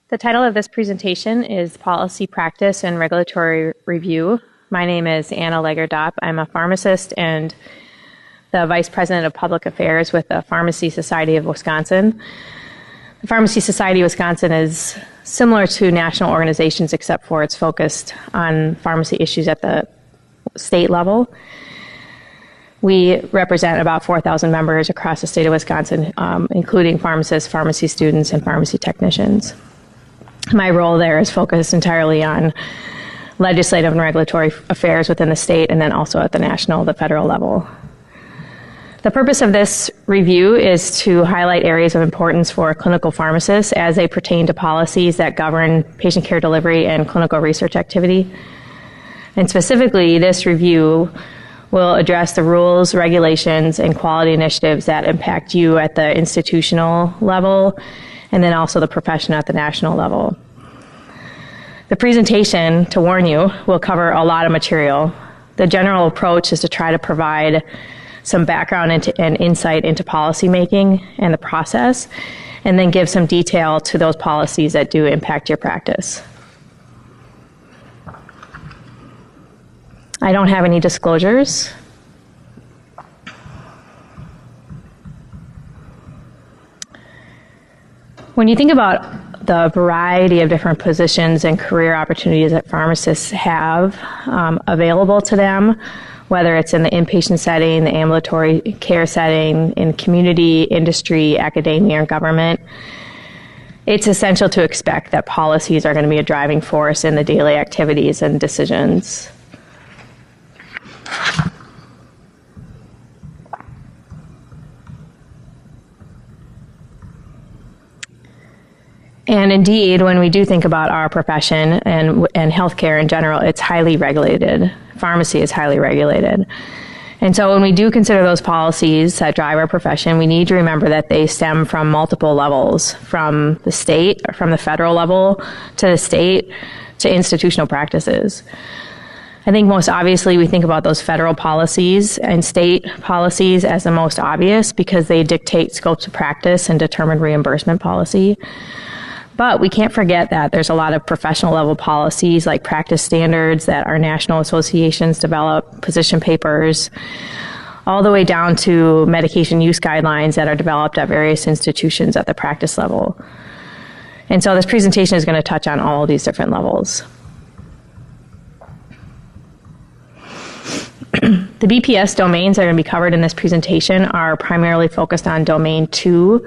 The title of this presentation is Policy Practice and Regulatory Review. My name is Anna Legger-Dopp. I'm a pharmacist and the Vice President of Public Affairs with the Pharmacy Society of Wisconsin. The Pharmacy Society of Wisconsin is similar to national organizations except for it's focused on pharmacy issues at the state level. We represent about 4,000 members across the state of Wisconsin, including pharmacists, pharmacy students, and pharmacy technicians. My role there is focused entirely on legislative and regulatory affairs within the state and then also at the national, the federal level. The purpose of this review is to highlight areas of importance for clinical pharmacists as they pertain to policies that govern patient care delivery and clinical research activity. And specifically, this review will address the rules, regulations, and quality initiatives that impact you at the institutional level and then also the profession at the national level. The presentation, to warn you, will cover a lot of material. The general approach is to try to provide some background and insight into policymaking and the process, and then give some detail to those policies that do impact your practice. I don't have any disclosures. When you think about the variety of different positions and career opportunities that pharmacists have available to them, whether it's in the inpatient setting, the ambulatory care setting, in community, industry, academia, or government, it's essential to expect that policies are going to be a driving force in the daily activities and decisions. And indeed, when we do think about our profession and healthcare in general, it's highly regulated. Pharmacy is highly regulated. And so when we do consider those policies that drive our profession, we need to remember that they stem from multiple levels, from the state, or from the federal level to the state, to institutional practices. I think most obviously we think about those federal policies and state policies as the most obvious because they dictate scopes of practice and determine reimbursement policy. But we can't forget that there's a lot of professional level policies like practice standards that our national associations develop, position papers, all the way down to medication use guidelines that are developed at various institutions at the practice level. And so this presentation is going to touch on all of these different levels. The BPS domains that are going to be covered in this presentation are primarily focused on Domain 2,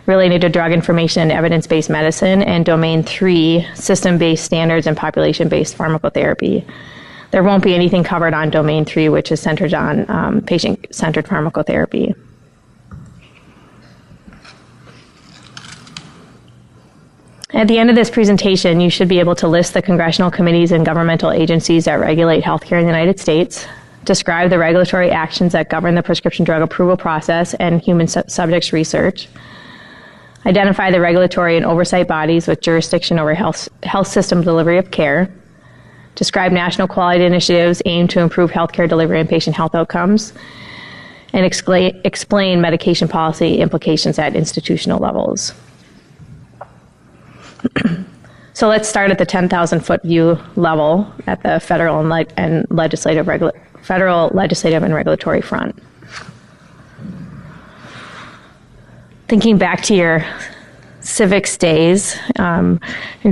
related to drug information and evidence-based medicine, and Domain 3, system-based standards and population-based pharmacotherapy. There won't be anything covered on Domain 3, which is centered on patient-centered pharmacotherapy. At the end of this presentation, you should be able to list the congressional committees and governmental agencies that regulate healthcare in the United States, describe the regulatory actions that govern the prescription drug approval process and human subjects research, identify the regulatory and oversight bodies with jurisdiction over health system delivery of care, describe national quality initiatives aimed to improve healthcare delivery and patient health outcomes, and explain medication policy implications at institutional levels. So let's start at the 10,000-foot view level at the federal and legislative and regulatory front. Thinking back to your civics days, and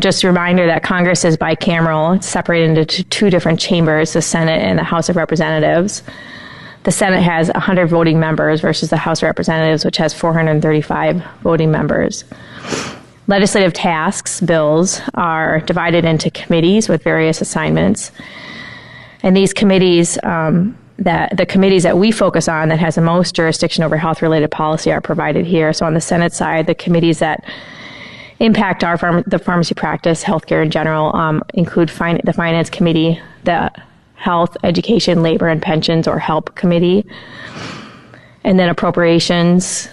just a reminder that Congress is bicameral. It's separated into two different chambers, the Senate and the House of Representatives. The Senate has 100 voting members versus the House of Representatives, which has 435 voting members. Legislative tasks, bills, are divided into committees with various assignments. And these committees, the committees that we focus on that has the most jurisdiction over health-related policy are provided here. So on the Senate side, the committees that impact the pharmacy practice, healthcare in general, include the Finance Committee, the Health, Education, Labor, and Pensions, or HELP Committee, and then Appropriations,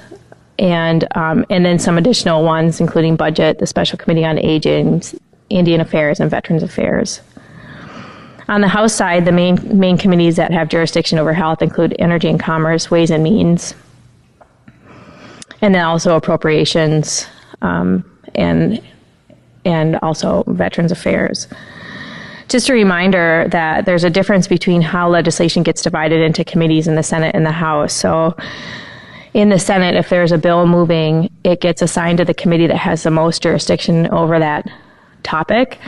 and then some additional ones, including Budget, the Special Committee on Aging, Indian Affairs, and Veterans Affairs. On the House side, the main committees that have jurisdiction over health include Energy and Commerce, Ways and Means, and then also Appropriations, and and also Veterans Affairs. Just a reminder that there's a difference between how legislation gets divided into committees in the Senate and the House. So in the Senate, if there's a bill moving, it gets assigned to the committee that has the most jurisdiction over that topic.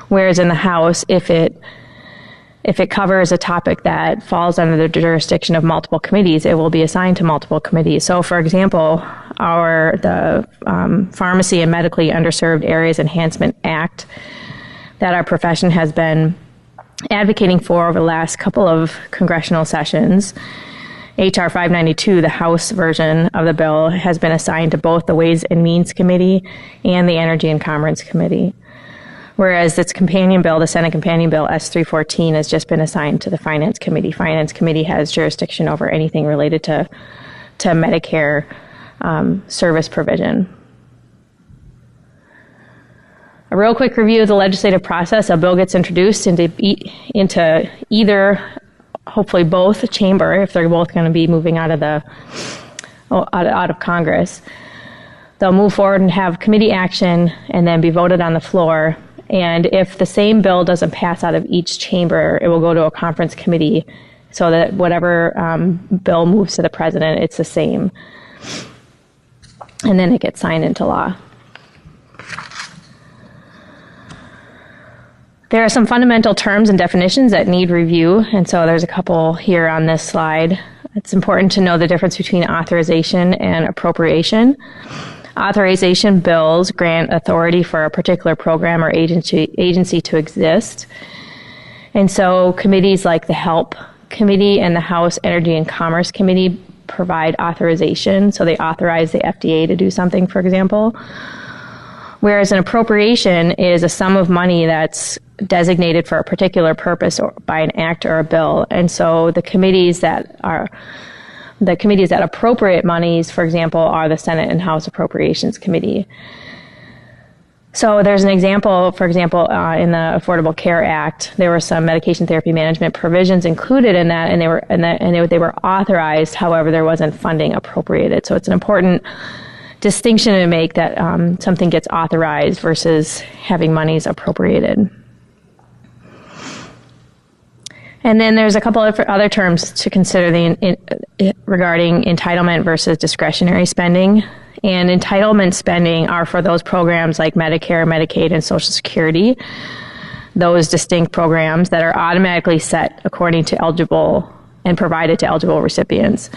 Whereas in the House, if it covers a topic that falls under the jurisdiction of multiple committees, it will be assigned to multiple committees. So, for example, the Pharmacy and Medically Underserved Areas Enhancement Act that our profession has been advocating for over the last couple of congressional sessions, H.R. 592, the House version of the bill, has been assigned to both the Ways and Means Committee and the Energy and Commerce Committee. Whereas its companion bill, the Senate companion bill, S314, has just been assigned to the Finance Committee. Finance Committee has jurisdiction over anything related to Medicare service provision. A real quick review of the legislative process. A bill gets introduced into either, hopefully both, chamber, if they're both going to be moving out of Congress. They'll move forward and have committee action and then be voted on the floor. And if the same bill doesn't pass out of each chamber, it will go to a conference committee so that whatever bill moves to the president, it's the same. And then it gets signed into law. There are some fundamental terms and definitions that need review, and so there's a couple here on this slide. It's important to know the difference between authorization and appropriation. Authorization bills grant authority for a particular program or agency to exist. And so committees like the HELP Committee and the House Energy and Commerce Committee provide authorization. So they authorize the FDA to do something, for example. Whereas an appropriation is a sum of money that's designated for a particular purpose or by an act or a bill. And so the committees that appropriate monies, for example, are the Senate and House Appropriations Committee. So there's an example, for example, in the Affordable Care Act, there were some medication therapy management provisions included in that, and they were authorized. However, there wasn't funding appropriated. So it's an important distinction to make that something gets authorized versus having monies appropriated. And then there's a couple of other terms to consider regarding entitlement versus discretionary spending. And entitlement spending are for those programs like Medicare, Medicaid, and Social Security, those distinct programs that are automatically set according to eligible and provided to eligible recipients.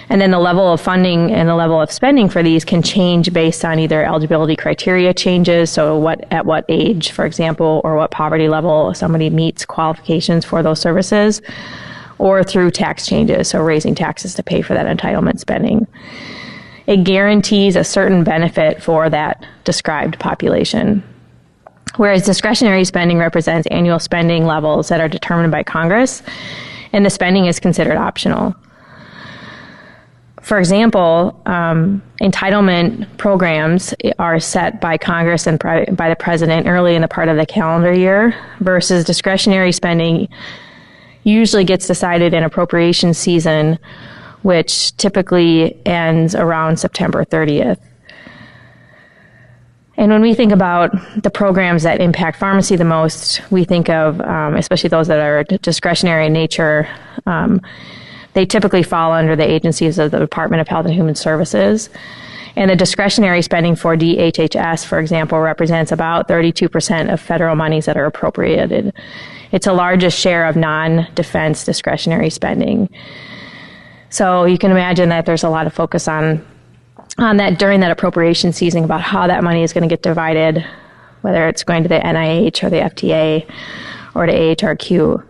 And then the level of funding and the level of spending for these can change based on either eligibility criteria changes, so at what age, for example, or what poverty level somebody meets qualifications for those services, or through tax changes, so raising taxes to pay for that entitlement spending. It guarantees a certain benefit for that described population. Whereas discretionary spending represents annual spending levels that are determined by Congress, and the spending is considered optional. For example, entitlement programs are set by Congress and by the president early in the part of the calendar year, versus discretionary spending usually gets decided in appropriation season, which typically ends around September 30th. And when we think about the programs that impact pharmacy the most, we think of, especially those that are discretionary in nature, they typically fall under the agencies of the Department of Health and Human Services. And the discretionary spending for DHHS, for example, represents about 32% of federal monies that are appropriated. It's the largest share of non-defense discretionary spending. So you can imagine that there's a lot of focus on that during that appropriation season about how that money is going to get divided, whether it's going to the NIH or the FDA or to AHRQ.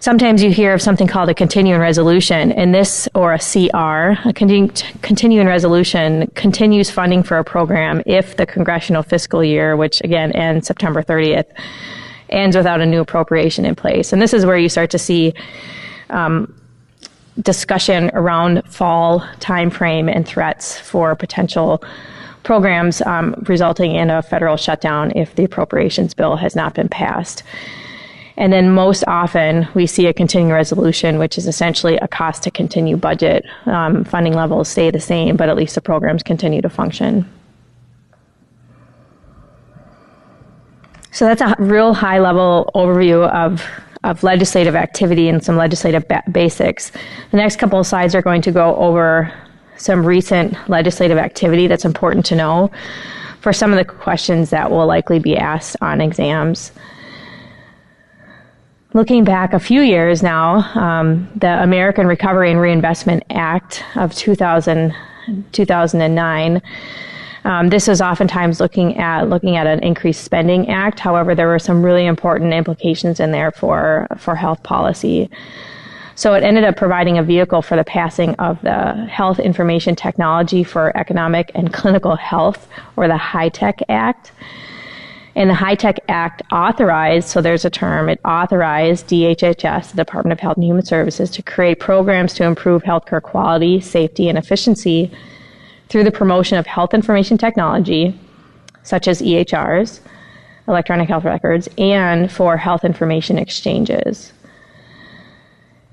Sometimes you hear of something called a continuing resolution, and this, or a CR, a continuing resolution, continues funding for a program if the congressional fiscal year, which again ends September 30th, ends without a new appropriation in place. And this is where you start to see discussion around fall timeframe and threats for potential programs resulting in a federal shutdown if the appropriations bill has not been passed. And then most often we see a continuing resolution, which is essentially a cost to continue budget. Funding levels stay the same, but at least the programs continue to function. So that's a real high-level overview of legislative activity and some legislative basics. The next couple of slides are going to go over some recent legislative activity that's important to know for some of the questions that will likely be asked on exams. Looking back a few years now, the American Recovery and Reinvestment Act of 2009, this was oftentimes looking at an increased spending act. However, there were some really important implications in there for health policy. So it ended up providing a vehicle for the passing of the Health Information Technology for Economic and Clinical Health, or the HITECH Act. And the HITECH Act authorized, so there's a term, it authorized DHHS, the Department of Health and Human Services, to create programs to improve healthcare quality, safety, and efficiency through the promotion of health information technology, such as EHRs, electronic health records, and for health information exchanges.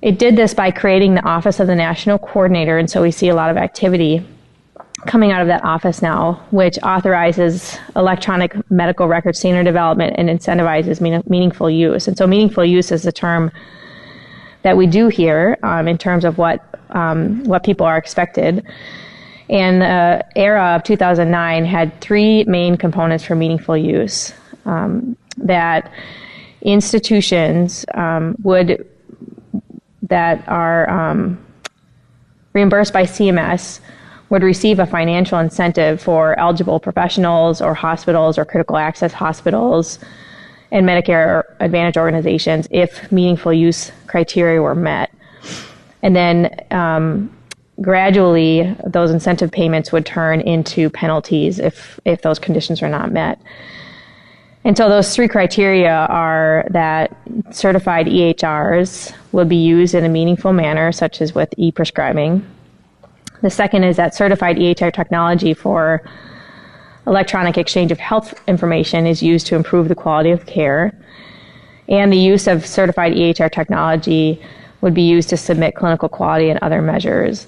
It did this by creating the Office of the National Coordinator, and so we see a lot of activity coming out of that office now, which authorizes electronic medical record standard development and incentivizes meaningful use. And so meaningful use is the term that we do here in terms of what people are expected. And the era of 2009 had three main components for meaningful use. That institutions that are reimbursed by CMS would receive a financial incentive for eligible professionals or hospitals or critical access hospitals and Medicare Advantage organizations if meaningful use criteria were met. And then gradually those incentive payments would turn into penalties if those conditions are not met. And so those three criteria are that certified EHRs will be used in a meaningful manner, such as with e-prescribing. The second is that certified EHR technology for electronic exchange of health information is used to improve the quality of care. And the use of certified EHR technology would be used to submit clinical quality and other measures.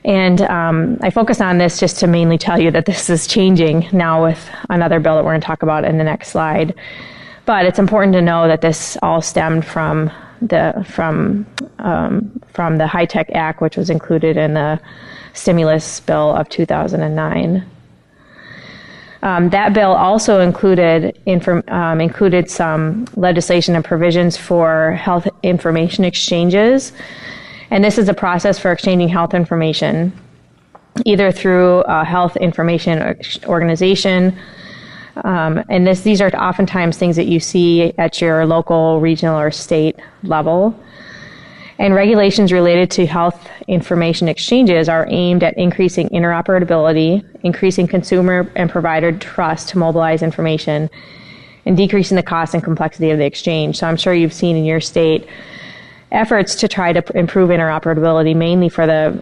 And I focus on this just to mainly tell you that this is changing now with another bill that we're going to talk about in the next slide. But it's important to know that this all stemmed from the HITECH Act, which was included in the stimulus bill of 2009. That bill also included some legislation and provisions for health information exchanges. And this is a process for exchanging health information, either through a health information organization. And these are oftentimes things that you see at your local, regional, or state level. And regulations related to health information exchanges are aimed at increasing interoperability, increasing consumer and provider trust to mobilize information, and decreasing the cost and complexity of the exchange. So I'm sure you've seen in your state efforts to try to improve interoperability, mainly for the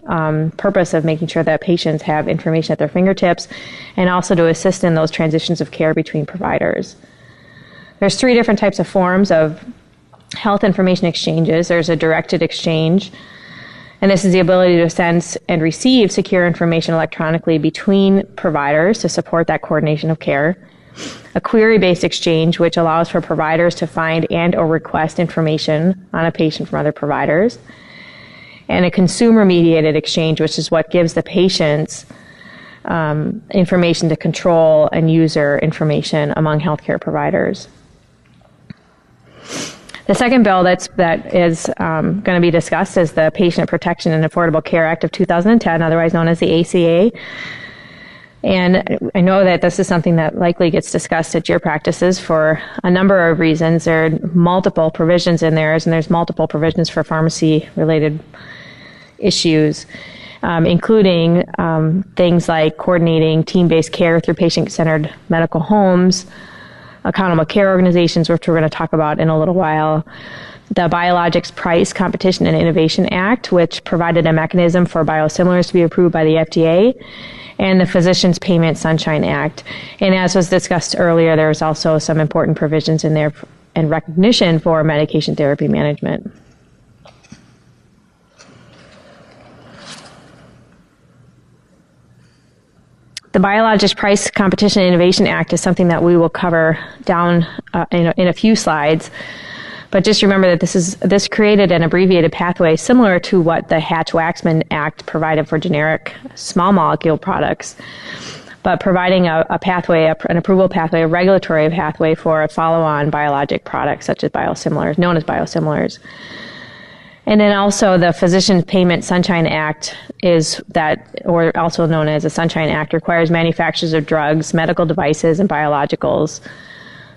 purpose of making sure that patients have information at their fingertips, and also to assist in those transitions of care between providers. There's three different types of forms of health information exchanges. There's a directed exchange, and this is the ability to send and receive secure information electronically between providers to support that coordination of care. A query-based exchange, which allows for providers to find and or request information on a patient from other providers. And a consumer-mediated exchange, which is what gives the patients information to control and user information among healthcare providers. The second bill that is going to be discussed is the Patient Protection and Affordable Care Act of 2010, otherwise known as the ACA. And I know that this is something that likely gets discussed at your practices for a number of reasons. There are multiple provisions in there, and there's multiple provisions for pharmacy-related issues, including things like coordinating team-based care through patient-centered medical homes, accountable care organizations, which we're going to talk about in a little while, the Biologics Price, Competition, and Innovation Act, which provided a mechanism for biosimilars to be approved by the FDA, and the Physicians Payment Sunshine Act. And as was discussed earlier, there's also some important provisions in there and recognition for medication therapy management. The Biologics Price Competition and Innovation Act is something that we will cover down in a few slides. But just remember that this created an abbreviated pathway similar to what the Hatch-Waxman Act provided for generic small molecule products, but providing a pathway, an approval pathway, a regulatory pathway for a follow-on biologic products such as biosimilars, known as biosimilars. And then also the Physician Payment Sunshine Act or also known as the Sunshine Act, requires manufacturers of drugs, medical devices, and biologicals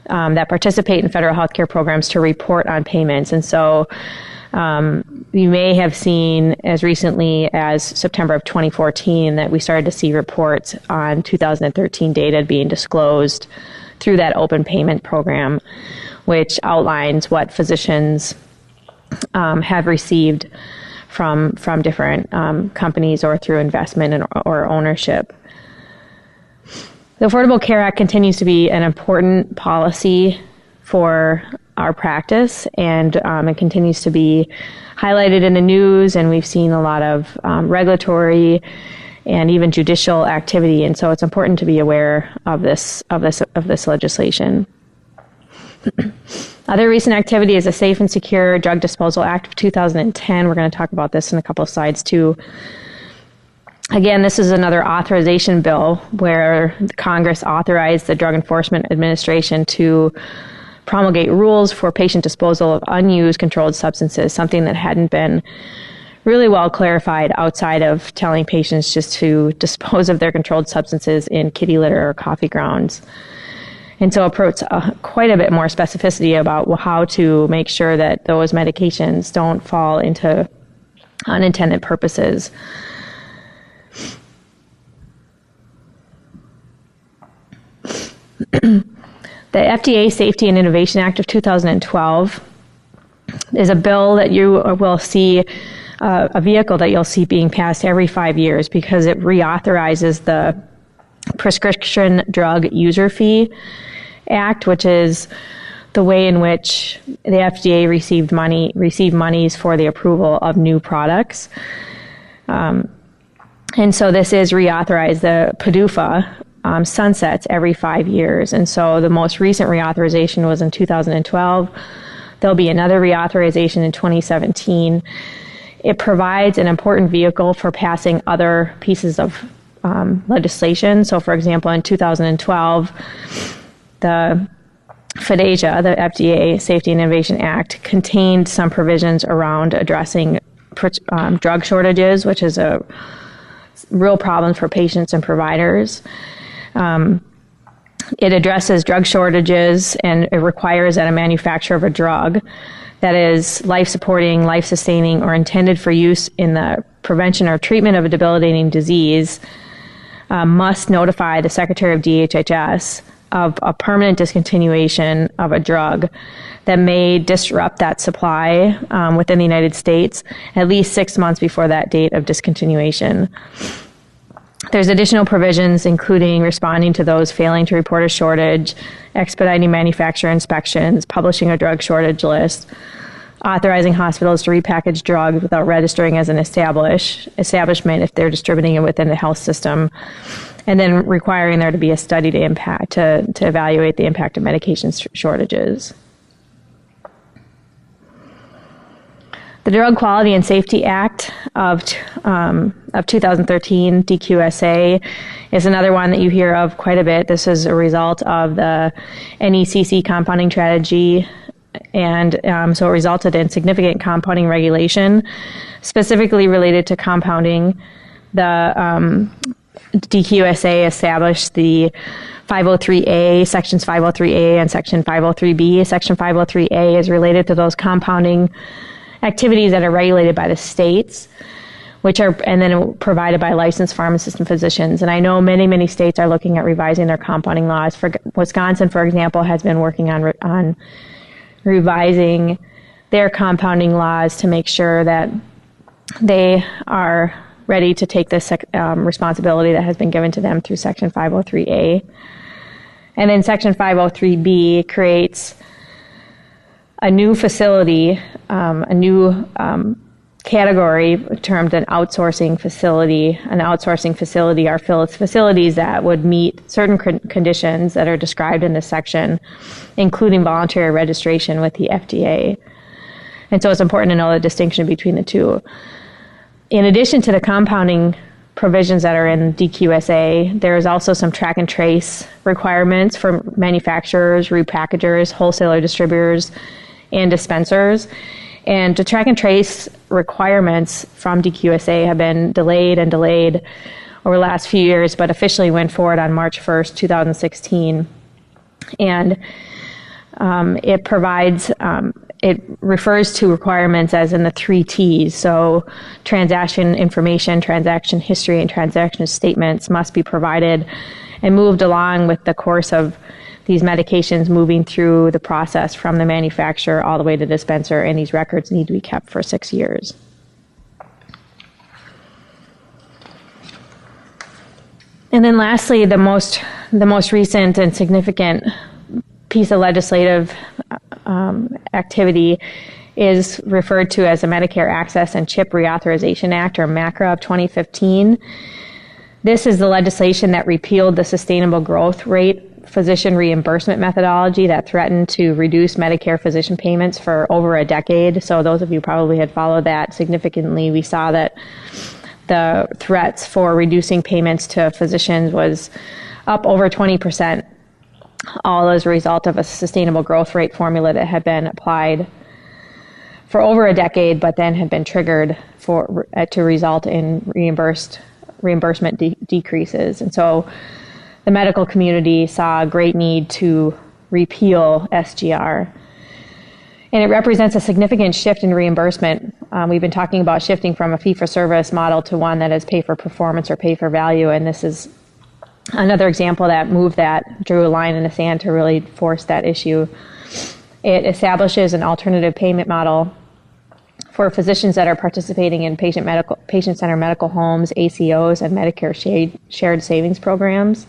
that participate in federal healthcare programs to report on payments. And so you may have seen as recently as September of 2014 that we started to see reports on 2013 data being disclosed through that open payment program, which outlines what physicians have received from different companies or through investment or ownership. The Affordable Care Act continues to be an important policy for our practice, and it continues to be highlighted in the news, and we've seen a lot of regulatory and even judicial activity, and so it's important to be aware of this legislation. Other recent activity is the Safe and Secure Drug Disposal Act of 2010. We're going to talk about this in a couple of slides too. Again, this is another authorization bill where Congress authorized the Drug Enforcement Administration to promulgate rules for patient disposal of unused controlled substances, something that hadn't been really well clarified outside of telling patients just to dispose of their controlled substances in kitty litter or coffee grounds. And so approach quite a bit more specificity about how to make sure that those medications don't fall into unintended purposes. The FDA Safety and Innovation Act of 2012 is a bill that you will see, a vehicle that you'll see being passed every 5 years because it reauthorizes the Prescription Drug User Fee Act, which is the way in which the FDA received monies for the approval of new products. And so this is reauthorized. The PDUFA sunsets every 5 years. And so the most recent reauthorization was in 2012. There'll be another reauthorization in 2017. It provides an important vehicle for passing other pieces of legislation. So, for example, in 2012, the FDASIA, the FDA Safety and Innovation Act, contained some provisions around addressing drug shortages, which is a real problem for patients and providers. It addresses drug shortages, and it requires that a manufacturer of a drug that is life-supporting, life-sustaining, or intended for use in the prevention or treatment of a debilitating disease must notify the Secretary of DHHS of a permanent discontinuation of a drug that may disrupt that supply within the United States at least 6 months before that date of discontinuation. There's additional provisions, including responding to those failing to report a shortage, expediting manufacturer inspections, publishing a drug shortage list, authorizing hospitals to repackage drugs without registering as an establishment if they're distributing it within the health system, and then requiring there to be a study to evaluate the impact of medication shortages. The Drug Quality and Safety Act of 2013, DQSA, is another one that you hear of quite a bit. This is a result of the NECC compounding strategy, and so it resulted in significant compounding regulation, specifically related to compounding. The DQSA established the 503A, Sections 503A and Section 503B. Section 503A is related to those compounding activities that are regulated by the states, and then provided by licensed pharmacists and physicians. And I know many states are looking at revising their compounding laws. For Wisconsin, for example, has been working on revising their compounding laws to make sure that they are ready to take this responsibility that has been given to them through Section 503A. And then Section 503B creates a new facility, a new category termed an outsourcing facility. An outsourcing facility are facilities that would meet certain conditions that are described in this section, including voluntary registration with the FDA. And so it's important to know the distinction between the two. In addition to the compounding provisions that are in DQSA, there is also some track and trace requirements for manufacturers, repackagers, wholesaler distributors, and dispensers. And the track and trace requirements from DQSA have been delayed over the last few years, but officially went forward on March 1st, 2016. And it provides, it refers to requirements as in the 3 T's. So transaction information, transaction history, and transaction statements must be provided and moved along with the course of these medications moving through the process from the manufacturer all the way to the dispenser, and these records need to be kept for 6 years. And then lastly, the most recent and significant piece of legislative activity is referred to as the Medicare Access and Chip Reauthorization Act, or MACRA, of 2015. This is the legislation that repealed the sustainable growth rate physician reimbursement methodology that threatened to reduce Medicare physician payments for over a decade. So those of you probably had followed that significantly. We saw that the threats for reducing payments to physicians was up over 20%, all as a result of a sustainable growth rate formula that had been applied for over a decade, but then had been triggered to result in reimbursement decreases. And so the medical community saw a great need to repeal SGR. And it represents a significant shift in reimbursement. We've been talking about shifting from a fee-for-service model to one that is pay-for-performance or pay-for-value, and this is another example that drew a line in the sand to really force that issue. It establishes an alternative payment model for physicians that are participating in patient-centered medical homes, ACOs, and Medicare shared savings programs.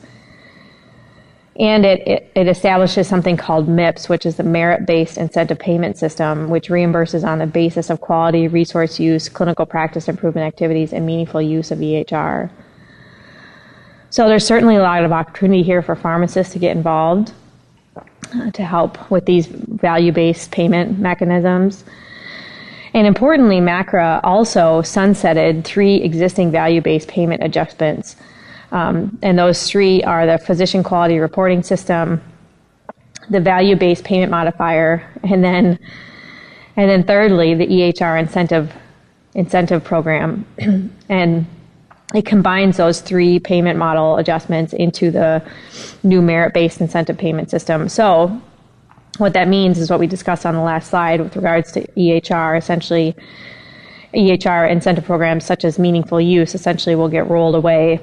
And it establishes something called MIPS, which is the merit-based incentive payment system, which reimburses on the basis of quality, resource use, clinical practice improvement activities, and meaningful use of EHR. So there's certainly a lot of opportunity here for pharmacists to get involved to help with these value-based payment mechanisms. And importantly, MACRA also sunsetted 3 existing value-based payment adjustments. And those 3 are the physician quality reporting system, the value-based payment modifier, and then thirdly, the EHR incentive program. And it combines those 3 payment model adjustments into the new merit-based incentive payment system. So what that means is what we discussed on the last slide with regards to EHR. Essentially, EHR incentive programs such as meaningful use essentially will get rolled away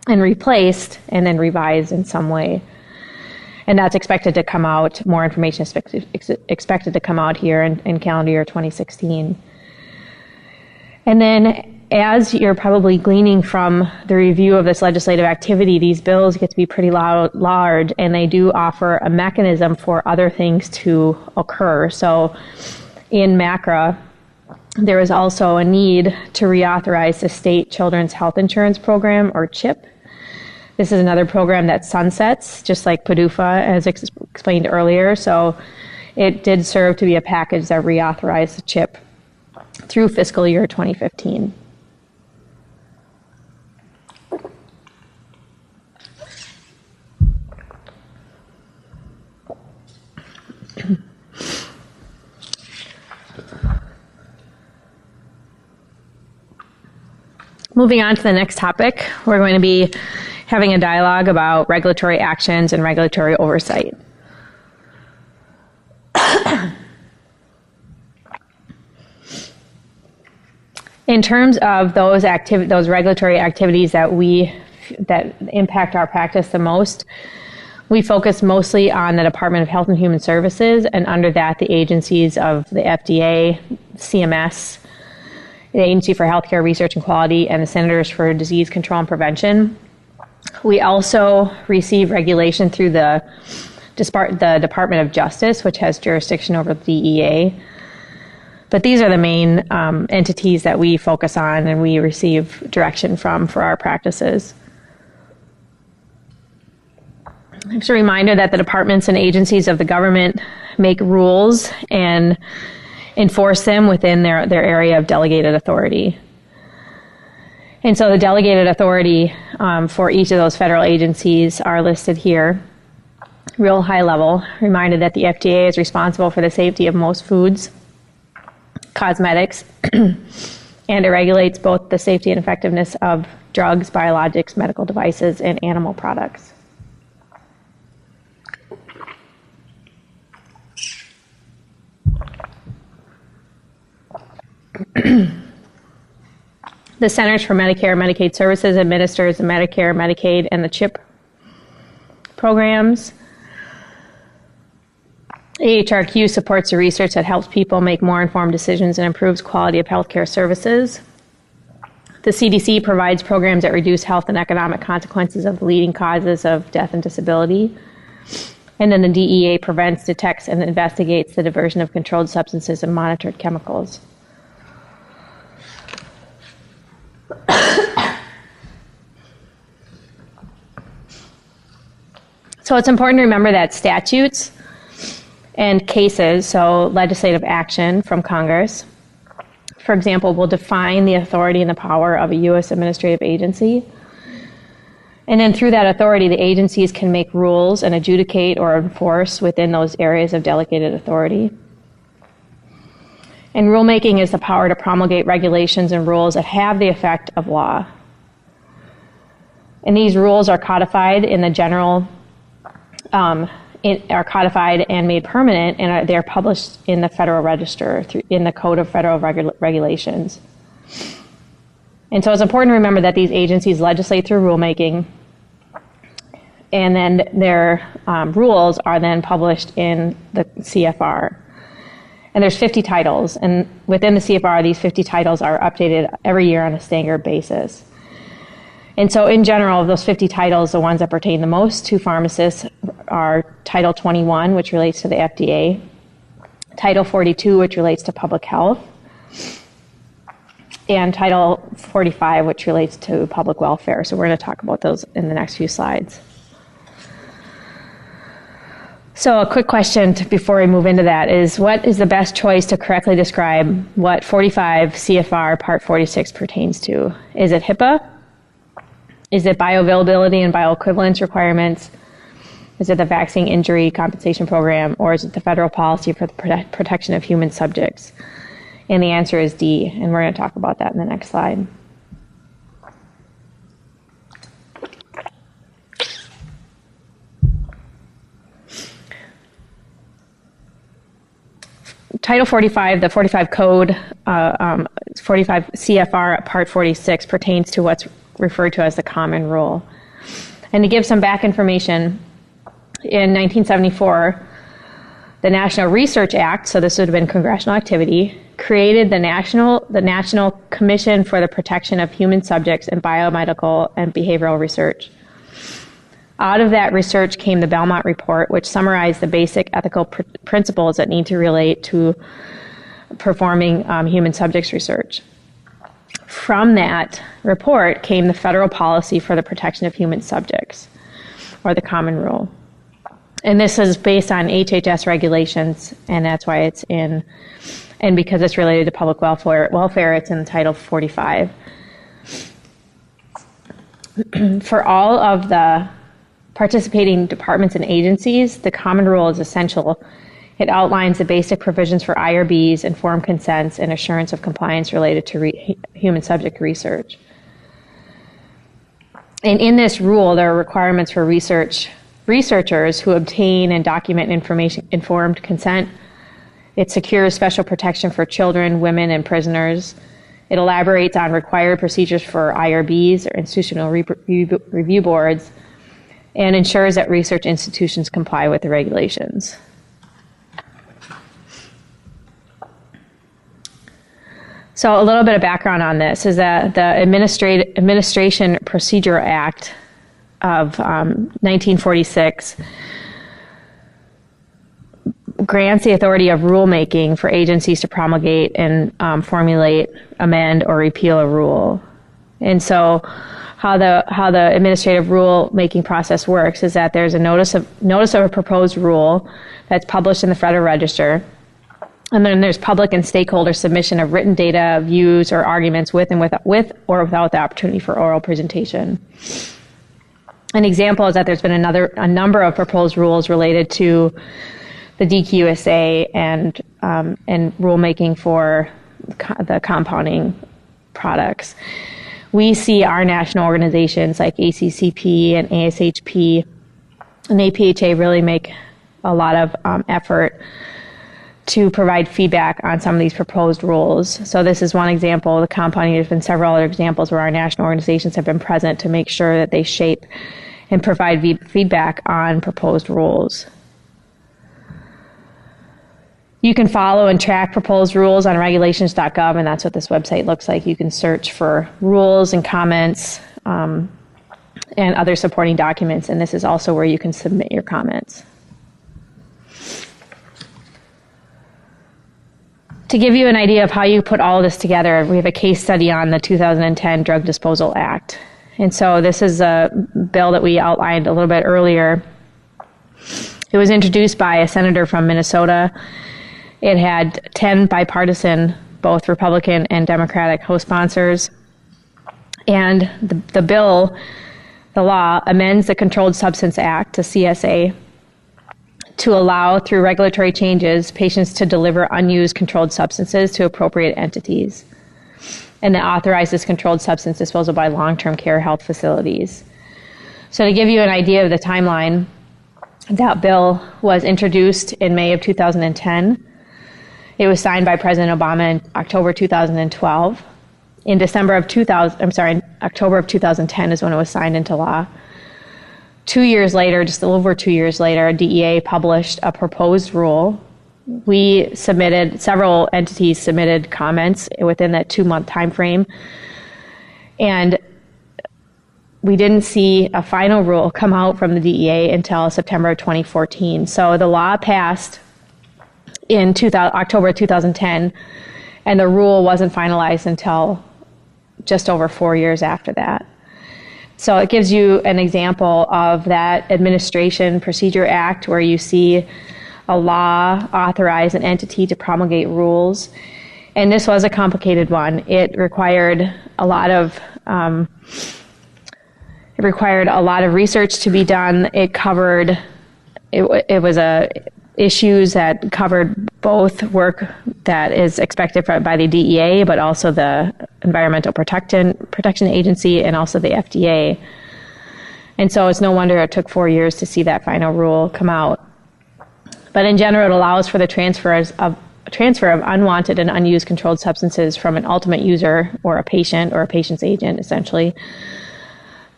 and replaced and then revised in some way. And that's expected to come out, more information is expected to come out here in calendar year 2016. And then as you're probably gleaning from the review of this legislative activity, these bills get to be pretty large, and they do offer a mechanism for other things to occur. So in MACRA, there is also a need to reauthorize the State Children's Health Insurance Program, or CHIP. This is another program that sunsets, just like PDUFA, as explained earlier. So it did serve to be a package that reauthorized the CHIP through fiscal year 2015. Moving on to the next topic, we're going to be having a dialogue about regulatory actions and regulatory oversight. In terms of those regulatory activities that impact our practice the most, we focus mostly on the Department of Health and Human Services, and under that, the agencies of the FDA, CMS, the Agency for Healthcare Research and Quality, and the Centers for Disease Control and Prevention. We also receive regulation through the Department of Justice, which has jurisdiction over the DEA. But these are the main entities that we focus on and we receive direction from for our practices. Just a reminder that the departments and agencies of the government make rules and enforce them within their area of delegated authority. And so the delegated authority for each of those federal agencies are listed here. Real high level, reminded that the FDA is responsible for the safety of most foods, cosmetics, and it regulates both the safety and effectiveness of drugs, biologics, medical devices, and animal products. The Centers for Medicare and Medicaid Services administers the Medicare, Medicaid, and the CHIP programs. AHRQ supports the research that helps people make more informed decisions and improves quality of healthcare services. The CDC provides programs that reduce health and economic consequences of the leading causes of death and disability. And then the DEA prevents, detects, and investigates the diversion of controlled substances and monitored chemicals. So it's important to remember that statutes and cases, so legislative action from Congress, for example, will define the authority and the power of a U.S. administrative agency. And then through that authority, the agencies can make rules and adjudicate or enforce within those areas of delegated authority. And rulemaking is the power to promulgate regulations and rules that have the effect of law. And these rules are codified in the general are codified and made permanent, and they're published in the Federal Register in the Code of Federal Regulations. And so it's important to remember that these agencies legislate through rulemaking, and then their rules are then published in the CFR. And there's 50 titles, and within the CFR, these 50 titles are updated every year on a staggered basis. And so in general, of those 50 titles, the ones that pertain the most to pharmacists are Title 21, which relates to the FDA, Title 42, which relates to public health, and Title 45, which relates to public welfare. So we're going to talk about those in the next few slides. So a quick question before we move into that is, what is the best choice to correctly describe what 45 CFR Part 46 pertains to? Is it HIPAA? Is it bioavailability and bioequivalence requirements? Is it the Vaccine Injury Compensation Program? Or is it the federal policy for the protection of human subjects? And the answer is D, and we're going to talk about that in the next slide. Title 45, the 45 Code, 45 CFR Part 46 pertains to what's referred to as the Common Rule. And to give some back information, in 1974, the National Research Act, so this would have been congressional activity, created the National Commission for the Protection of Human Subjects in Biomedical and Behavioral Research. Out of that research came the Belmont Report, which summarized the basic ethical principles that need to relate to performing human subjects research. From that report came the federal policy for the protection of human subjects, or the Common Rule. And this is based on HHS regulations, and that's why it's in, and because it's related to public welfare, it's in Title 45. For all of the participating departments and agencies, the Common Rule is essential. It outlines the basic provisions for IRBs, informed consents, and assurance of compliance related to human subject research. And in this rule, there are requirements for researchers who obtain and document informed consent. It secures special protection for children, women, and prisoners. It elaborates on required procedures for IRBs, or institutional review boards, and ensures that research institutions comply with the regulations. So a little bit of background on this is that the Administration Procedure Act of 1946 grants the authority of rulemaking for agencies to promulgate and formulate, amend, or repeal a rule. And so how the administrative rule-making process works is that there's a notice of a proposed rule that's published in the Federal Register. And then there's public and stakeholder submission of written data, views, or arguments with or without the opportunity for oral presentation. An example is that there's been a number of proposed rules related to the DQSA and rulemaking for the compounding products. We see our national organizations like ACCP and ASHP and APHA really make a lot of effort to provide feedback on some of these proposed rules. So this is one example. The compounding, there's been several other examples where our national organizations have been present to make sure that they shape and provide feedback on proposed rules. You can follow and track proposed rules on regulations.gov, and that's what this website looks like. You can search for rules and comments and other supporting documents, and this is also where you can submit your comments. To give you an idea of how you put all of this together, we have a case study on the 2010 Drug Disposal Act. And so this is a bill that we outlined a little bit earlier. It was introduced by a senator from Minnesota. It had 10 bipartisan, both Republican and Democratic co-sponsors. And the bill, the law, amends the Controlled Substance Act, the CSA, to allow, through regulatory changes, patients to deliver unused controlled substances to appropriate entities. And that authorizes controlled substance disposal by long-term care health facilities. So to give you an idea of the timeline, that bill was introduced in May of 2010. It was signed by President Obama in October 2012. In October of 2010 is when it was signed into law. 2 years later, just a little over 2 years later, DEA published a proposed rule. Several entities submitted comments within that 2-month time frame. And we didn't see a final rule come out from the DEA until September of 2014. So the law passed in October 2010, and the rule wasn't finalized until just over 4 years after that. So it gives you an example of that Administration Procedure Act where you see a law authorize an entity to promulgate rules. And this was a complicated one. It required a lot of research to be done. It was issues that covered both work that is expected by the DEA, but also the Environmental Protection Agency and also the FDA. And so it's no wonder it took 4 years to see that final rule come out. But in general, it allows for the transfer of unwanted and unused controlled substances from an ultimate user or a patient's agent, essentially,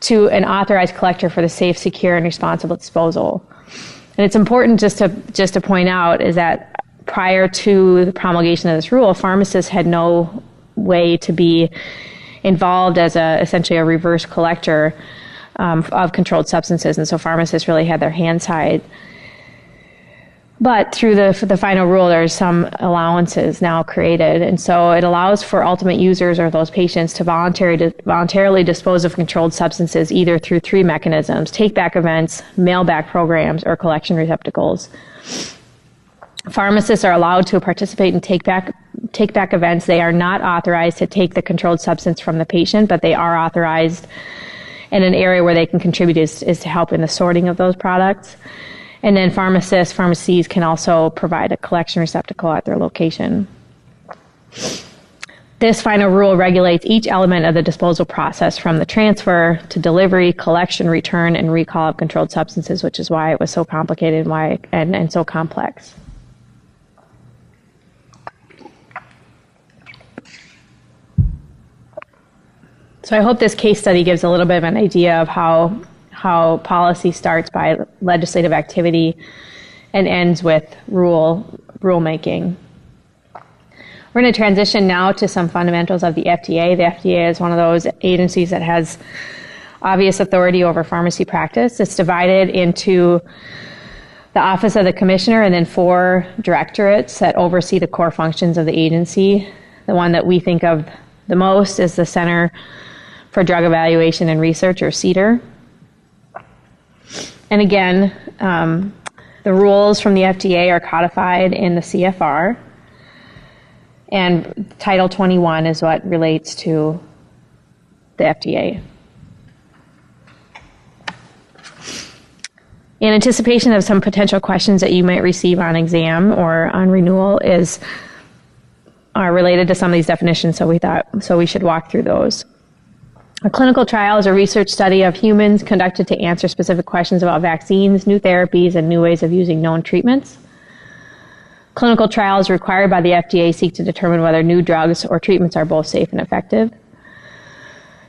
to an authorized collector for the safe, secure, and responsible disposal. And it's important just to point out is that prior to the promulgation of this rule, pharmacists had no way to be involved as essentially a reverse collector of controlled substances, and so pharmacists really had their hands tied. But through the final rule, there's some allowances now created, and so it allows for ultimate users or those patients to voluntarily dispose of controlled substances either through 3 mechanisms: take-back events, mail-back programs, or collection receptacles. Pharmacists are allowed to participate in take-back events. They are not authorized to take the controlled substance from the patient, but they are authorized, and an area where they can contribute is to help in the sorting of those products. And then pharmacies can also provide a collection receptacle at their location. This final rule regulates each element of the disposal process from the transfer to delivery, collection, return, and recall of controlled substances, which is why it was so complicated and so complex. So I hope this case study gives a little bit of an idea of how policy starts by legislative activity and ends with rulemaking. We're going to transition now to some fundamentals of the FDA. The FDA is one of those agencies that has obvious authority over pharmacy practice. It's divided into the Office of the Commissioner, and then 4 directorates that oversee the core functions of the agency. The one that we think of the most is the Center for Drug Evaluation and Research, or CDER. And again, the rules from the FDA are codified in the CFR, and Title 21 is what relates to the FDA. In anticipation of some potential questions that you might receive on exam or on renewal are related to some of these definitions, so we should walk through those. A clinical trial is a research study of humans conducted to answer specific questions about vaccines, new therapies, and new ways of using known treatments. Clinical trials required by the FDA seek to determine whether new drugs or treatments are both safe and effective.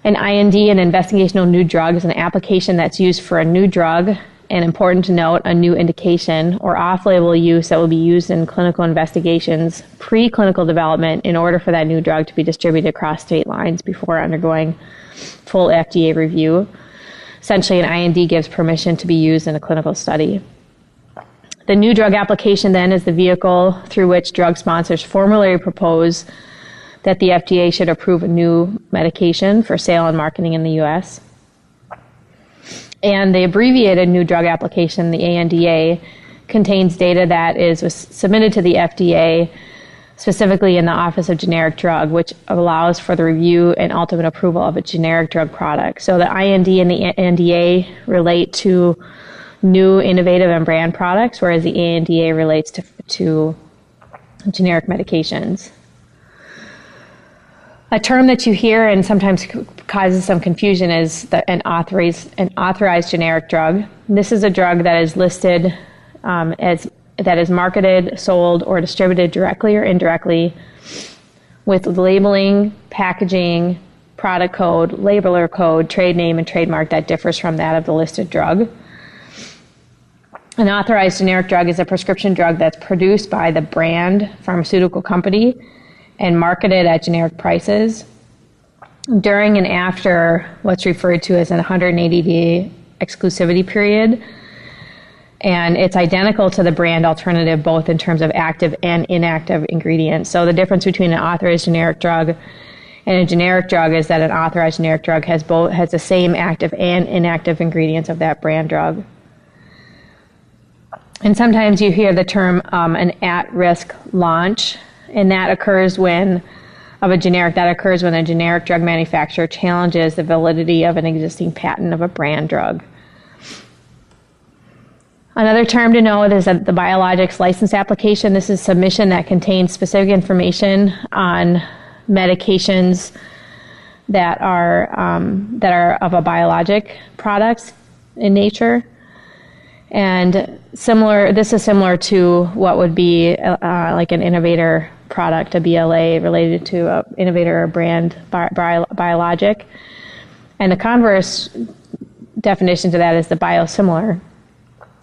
An IND, an investigational new drug, is an application that's used for a new drug, and important to note, a new indication or off-label use that will be used in clinical investigations, preclinical development, in order for that new drug to be distributed across state lines before undergoing full FDA review. Essentially, an IND gives permission to be used in a clinical study. The new drug application then is the vehicle through which drug sponsors formally propose that the FDA should approve a new medication for sale and marketing in the U.S. And the abbreviated new drug application, the ANDA, contains data that was submitted to the FDA, specifically in the Office of Generic Drug, which allows for the review and ultimate approval of a generic drug product. So the IND and the ANDA relate to new, innovative, and brand products, whereas the ANDA relates to generic medications. A term that you hear and sometimes causes some confusion is an authorized generic drug. This is a drug that is listed that is marketed, sold, or distributed directly or indirectly with labeling, packaging, product code, labeler code, trade name, and trademark that differs from that of the listed drug. An authorized generic drug is a prescription drug that's produced by the brand pharmaceutical company and marketed at generic prices during and after what's referred to as an 180-day exclusivity period. And it's identical to the brand alternative both in terms of active and inactive ingredients. So the difference between an authorized generic drug and a generic drug is that an authorized generic drug has the same active and inactive ingredients of that brand drug. And sometimes you hear the term an at-risk launch, and that occurs when a generic drug manufacturer challenges the validity of an existing patent of a brand drug. Another term to note is that the Biologics license application. This is submission that contains specific information on medications that are of a biologic products in nature. And this is similar to what would be like an innovator product, a BLA related to an innovator or brand biologic. And the converse definition to that is the biosimilar.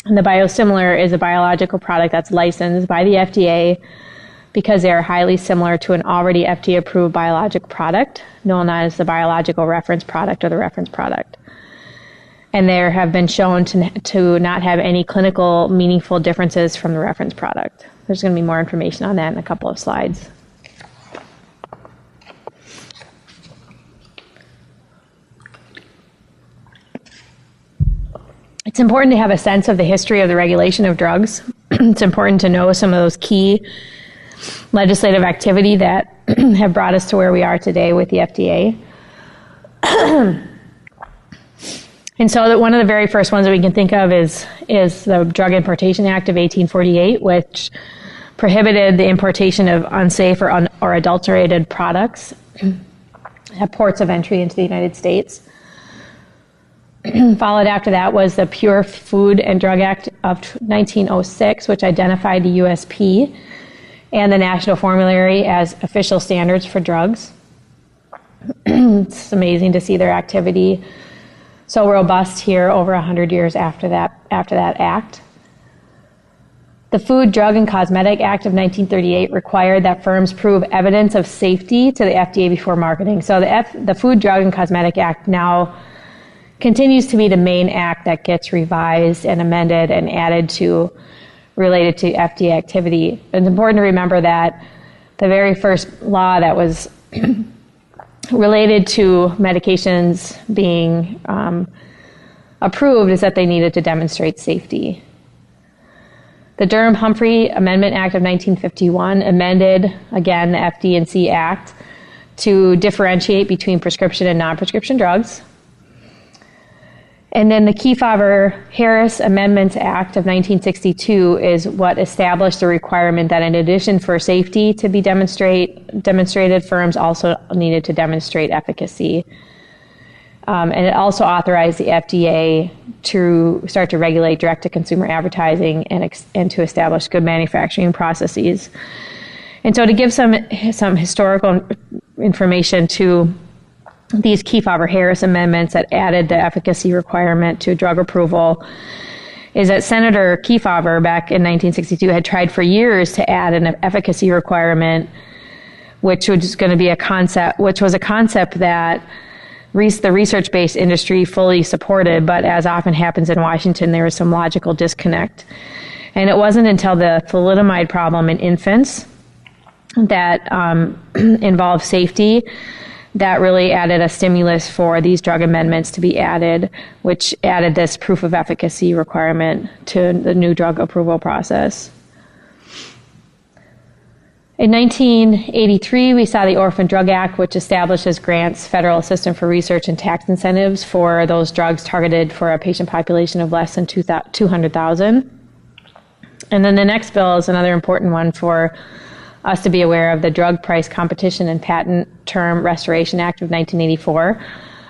And the biosimilar is a biological product that's licensed by the FDA because they are highly similar to an already FDA-approved biologic product, known as the biological reference product or the reference product. And there have been shown to not have any clinical meaningful differences from the reference product. There's going to be more information on that in a couple of slides. It's important to have a sense of the history of the regulation of drugs. It's important to know some of those key legislative activity that have brought us to where we are today with the FDA. And so that one of the very first ones that we can think of is the Drug Importation Act of 1848, which prohibited the importation of unsafe or adulterated products at ports of entry into the United States. Followed after that was the Pure Food and Drug Act of 1906, which identified the USP and the National Formulary as official standards for drugs. It's amazing to see their activity so robust here over 100 years after that act. The Food, Drug, and Cosmetic Act of 1938 required that firms prove evidence of safety to the FDA before marketing. So the Food, Drug, and Cosmetic Act now continues to be the main act that gets revised and amended and added to related to FDA activity. It's important to remember that the very first law that was related to medications being approved is that they needed to demonstrate safety. The Durham-Humphrey Amendment Act of 1951 amended, again, the FD&C Act to differentiate between prescription and non-prescription drugs. And then the Kefauver-Harris Amendments Act of 1962 is what established the requirement that in addition for safety to be demonstrated, firms also needed to demonstrate efficacy. And it also authorized the FDA to start to regulate direct-to-consumer advertising and to establish good manufacturing processes. And so to give some historical information to these Kefauver-Harris amendments that added the efficacy requirement to drug approval is that Senator Kefauver back in 1962 had tried for years to add an efficacy requirement, which was going to be a concept that the research-based industry fully supported, but as often happens in Washington, there was some logical disconnect. And it wasn't until the thalidomide problem in infants that involved safety that really added a stimulus for these drug amendments to be added, which added this proof of efficacy requirement to the new drug approval process. In 1983, we saw the Orphan Drug Act, which establishes grants, federal assistance for research, and tax incentives for those drugs targeted for a patient population of less than 200,000. And then the next bill is another important one for us to be aware of, the Drug Price Competition and Patent Term Restoration Act of 1984,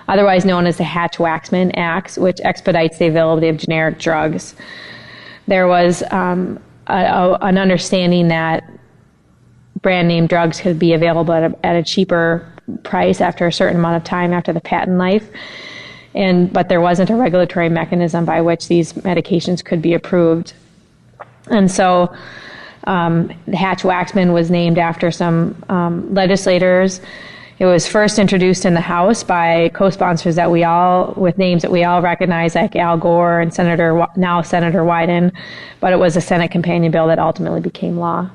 otherwise known as the Hatch-Waxman Act, which expedites the availability of generic drugs. There was an understanding that brand name drugs could be available at a cheaper price after a certain amount of time after the patent life, but there wasn't a regulatory mechanism by which these medications could be approved. And so the Hatch-Waxman was named after some legislators. It was first introduced in the House by co-sponsors with names that we all recognize, like Al Gore and Senator Wyden, but it was a Senate companion bill that ultimately became law.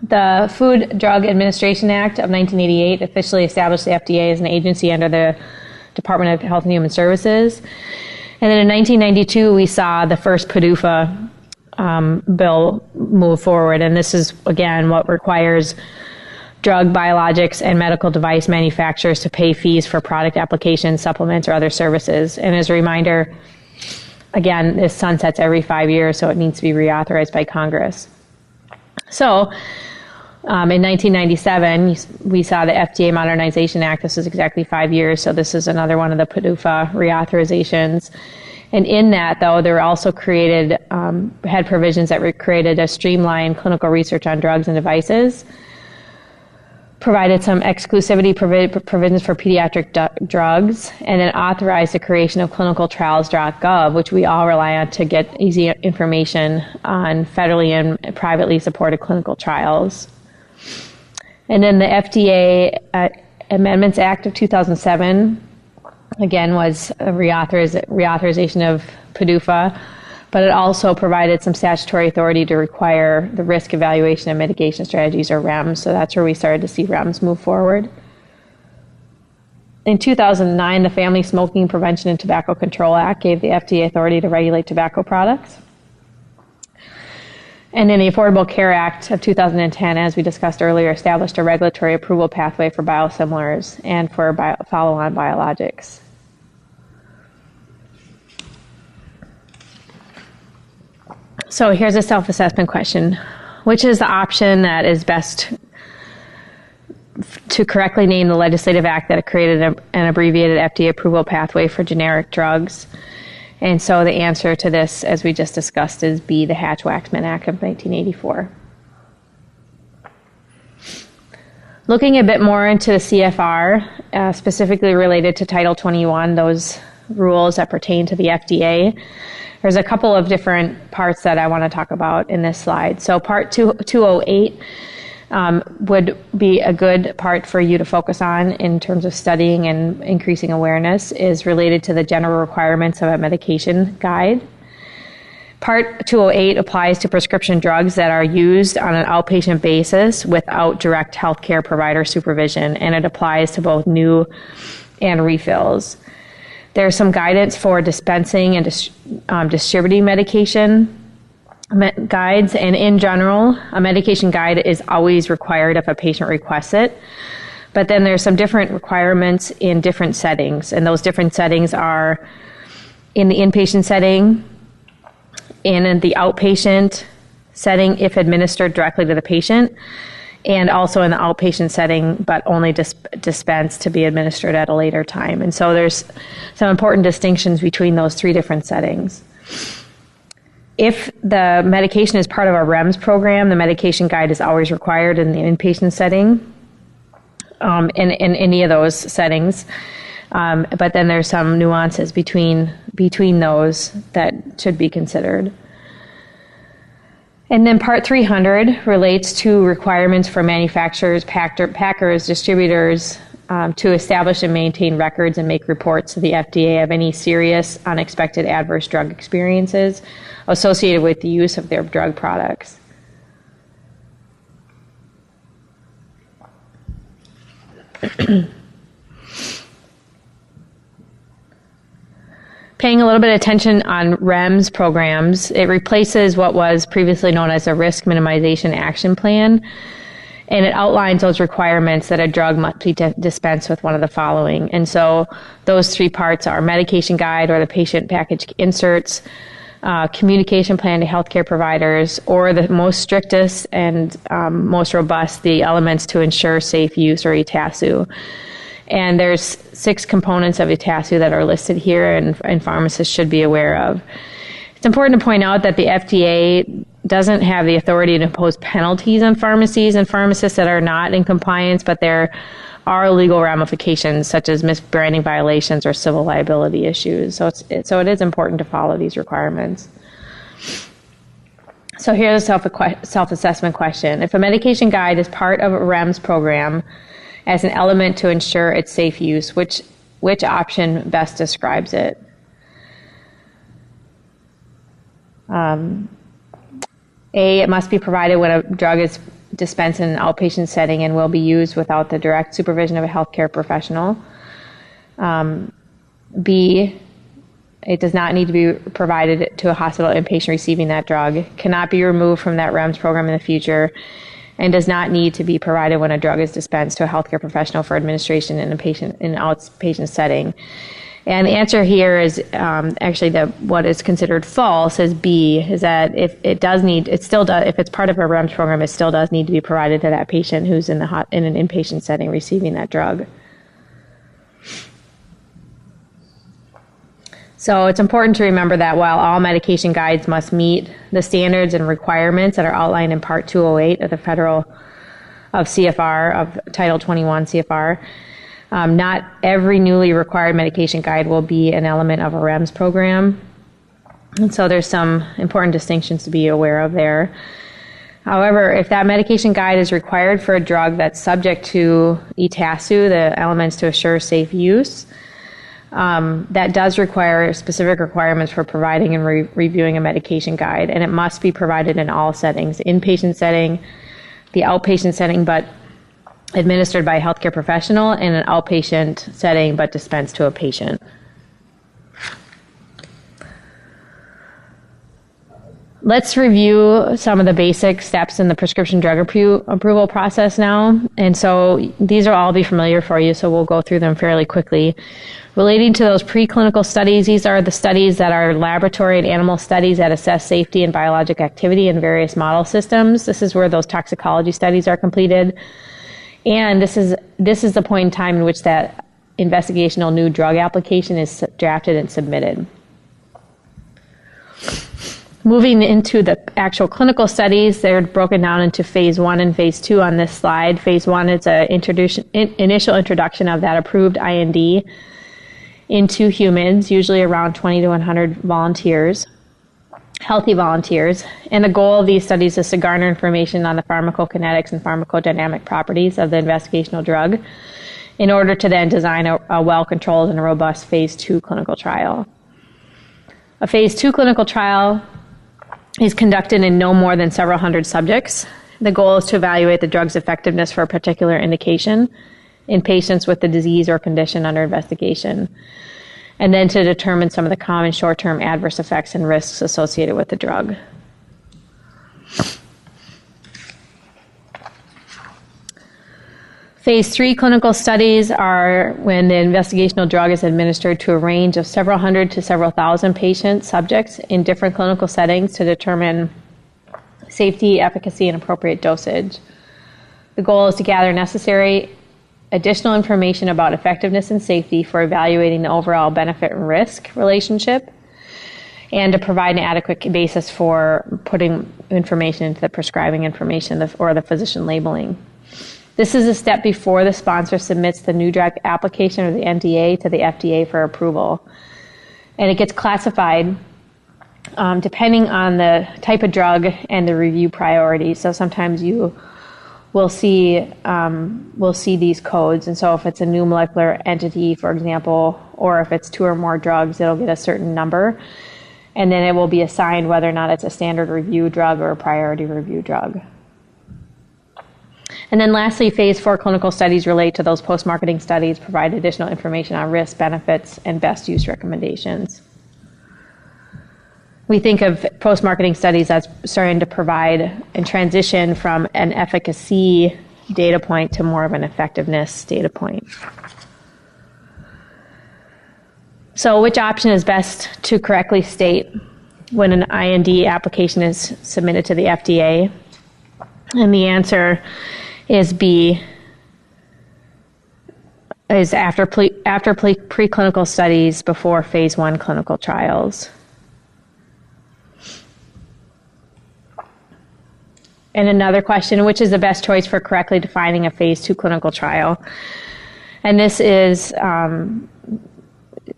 The Food, Drug Administration Act of 1988 officially established the FDA as an agency under the Department of Health and Human Services. And then in 1992, we saw the first PDUFA bill move forward. And this is, again, what requires drug, biologics, and medical device manufacturers to pay fees for product applications, supplements, or other services. And as a reminder, again, this sunsets every 5 years, so it needs to be reauthorized by Congress. So in 1997, we saw the FDA Modernization Act. This is exactly 5 years, so this is another one of the PDUFA reauthorizations. And in that, though, there were also had provisions that created a streamlined clinical research on drugs and devices, provided some exclusivity provisions for pediatric drugs, and then authorized the creation of clinicaltrials.gov, which we all rely on to get easy information on federally and privately supported clinical trials. And then the FDA Amendments Act of 2007, again, was a reauthorization of PDUFA, but it also provided some statutory authority to require the risk evaluation and mitigation strategies, or REMS. So that's where we started to see REMS move forward. In 2009, the Family Smoking Prevention and Tobacco Control Act gave the FDA authority to regulate tobacco products. And then the Affordable Care Act of 2010, as we discussed earlier, established a regulatory approval pathway for biosimilars and for follow-on biologics. So here's a self-assessment question. Which is the option that is best to correctly name the legislative act that created an abbreviated FDA approval pathway for generic drugs? And so the answer to this, as we just discussed, is B, the Hatch-Waxman Act of 1984. Looking a bit more into the CFR, specifically related to Title 21, those rules that pertain to the FDA. There's a couple of different parts that I want to talk about in this slide. So Part 208 would be a good part for you to focus on in terms of studying and increasing awareness, is related to the general requirements of a medication guide. Part 208 applies to prescription drugs that are used on an outpatient basis without direct healthcare provider supervision, and it applies to both new and refills. There's some guidance for dispensing and distributing medication guides, and in general, a medication guide is always required if a patient requests it. But then there's some different requirements in different settings, and those different settings are in the inpatient setting, in the outpatient setting if administered directly to the patient, and also in the outpatient setting, but only dispensed to be administered at a later time. And so there's some important distinctions between those three different settings. If the medication is part of a REMS program, the medication guide is always required in the inpatient setting, in any of those settings. But then there's some nuances between those that should be considered. And then Part 300 relates to requirements for manufacturers, packers, distributors to establish and maintain records and make reports to the FDA of any serious, unexpected adverse drug experiences associated with the use of their drug products. Paying a little bit of attention on REMS programs, it replaces what was previously known as a risk minimization action plan, and it outlines those requirements that a drug must be dispensed with one of the following. And so those three parts are medication guide or the patient package inserts, communication plan to healthcare providers, or the most strictest and most robust, the elements to ensure safe use, or ETASU. And there's 6 components of ETASU that are listed here, and pharmacists should be aware of. It's important to point out that the FDA doesn't have the authority to impose penalties on pharmacies and pharmacists that are not in compliance, but there are legal ramifications such as misbranding violations or civil liability issues. So it is important to follow these requirements. So here's a self-assessment question. If a medication guide is part of a REMS program as an element to ensure its safe use, which option best describes it? A, it must be provided when a drug is dispensed in an outpatient setting and will be used without the direct supervision of a healthcare professional. B, it does not need to be provided to a hospital inpatient receiving that drug, cannot be removed from that REMS program in the future, and does not need to be provided when a drug is dispensed to a healthcare professional for administration in an outpatient setting. And the answer here is actually what is considered false is B, is that if it's part of a REMS program, it still does need to be provided to that patient who's in an inpatient setting receiving that drug. So it's important to remember that while all medication guides must meet the standards and requirements that are outlined in Part 208 of the CFR, of Title 21 CFR, not every newly required medication guide will be an element of a REMS program. And so there's some important distinctions to be aware of there. However, if that medication guide is required for a drug that's subject to ETASU, the elements to assure safe use, that does require specific requirements for providing and reviewing a medication guide, and it must be provided in all settings, the inpatient setting, the outpatient setting, but administered by a healthcare professional, and an outpatient setting, but dispensed to a patient. Let's review some of the basic steps in the prescription drug approval process now. And so these will all be familiar for you, so we'll go through them fairly quickly. Relating to those preclinical studies, these are the studies that are laboratory and animal studies that assess safety and biologic activity in various model systems. This is where those toxicology studies are completed. And this is the point in time in which that investigational new drug application is drafted and submitted. Moving into the actual clinical studies, they're broken down into phase 1 and phase 2 on this slide. Phase 1 is an initial introduction of that approved IND into humans, usually around 20 to 100 volunteers, healthy volunteers. And the goal of these studies is to garner information on the pharmacokinetics and pharmacodynamic properties of the investigational drug in order to then design a well-controlled and robust phase 2 clinical trial. A phase 2 clinical trial is conducted in no more than several hundred subjects. The goal is to evaluate the drug's effectiveness for a particular indication in patients with the disease or condition under investigation, and then to determine some of the common short-term adverse effects and risks associated with the drug. Phase 3 clinical studies are when the investigational drug is administered to a range of several hundred to several thousand patient subjects in different clinical settings to determine safety, efficacy, and appropriate dosage. The goal is to gather necessary additional information about effectiveness and safety for evaluating the overall benefit and risk relationship, and to provide an adequate basis for putting information into the prescribing information or the physician labeling. This is a step before the sponsor submits the new drug application or the NDA to the FDA for approval. And it gets classified depending on the type of drug and the review priority. So sometimes you will see these codes. And so if it's a new molecular entity, for example, or if it's 2 or more drugs, it'll get a certain number. And then it will be assigned whether or not it's a standard review drug or a priority review drug. And then lastly, phase 4 clinical studies relate to those post-marketing studies, provide additional information on risks, benefits, and best use recommendations. We think of post-marketing studies as starting to provide and transition from an efficacy data point to more of an effectiveness data point. So which option is best to correctly state when an IND application is submitted to the FDA? And the answer is B, is after preclinical studies before phase 1 clinical trials. And another question, which is the best choice for correctly defining a phase 2 clinical trial? And this is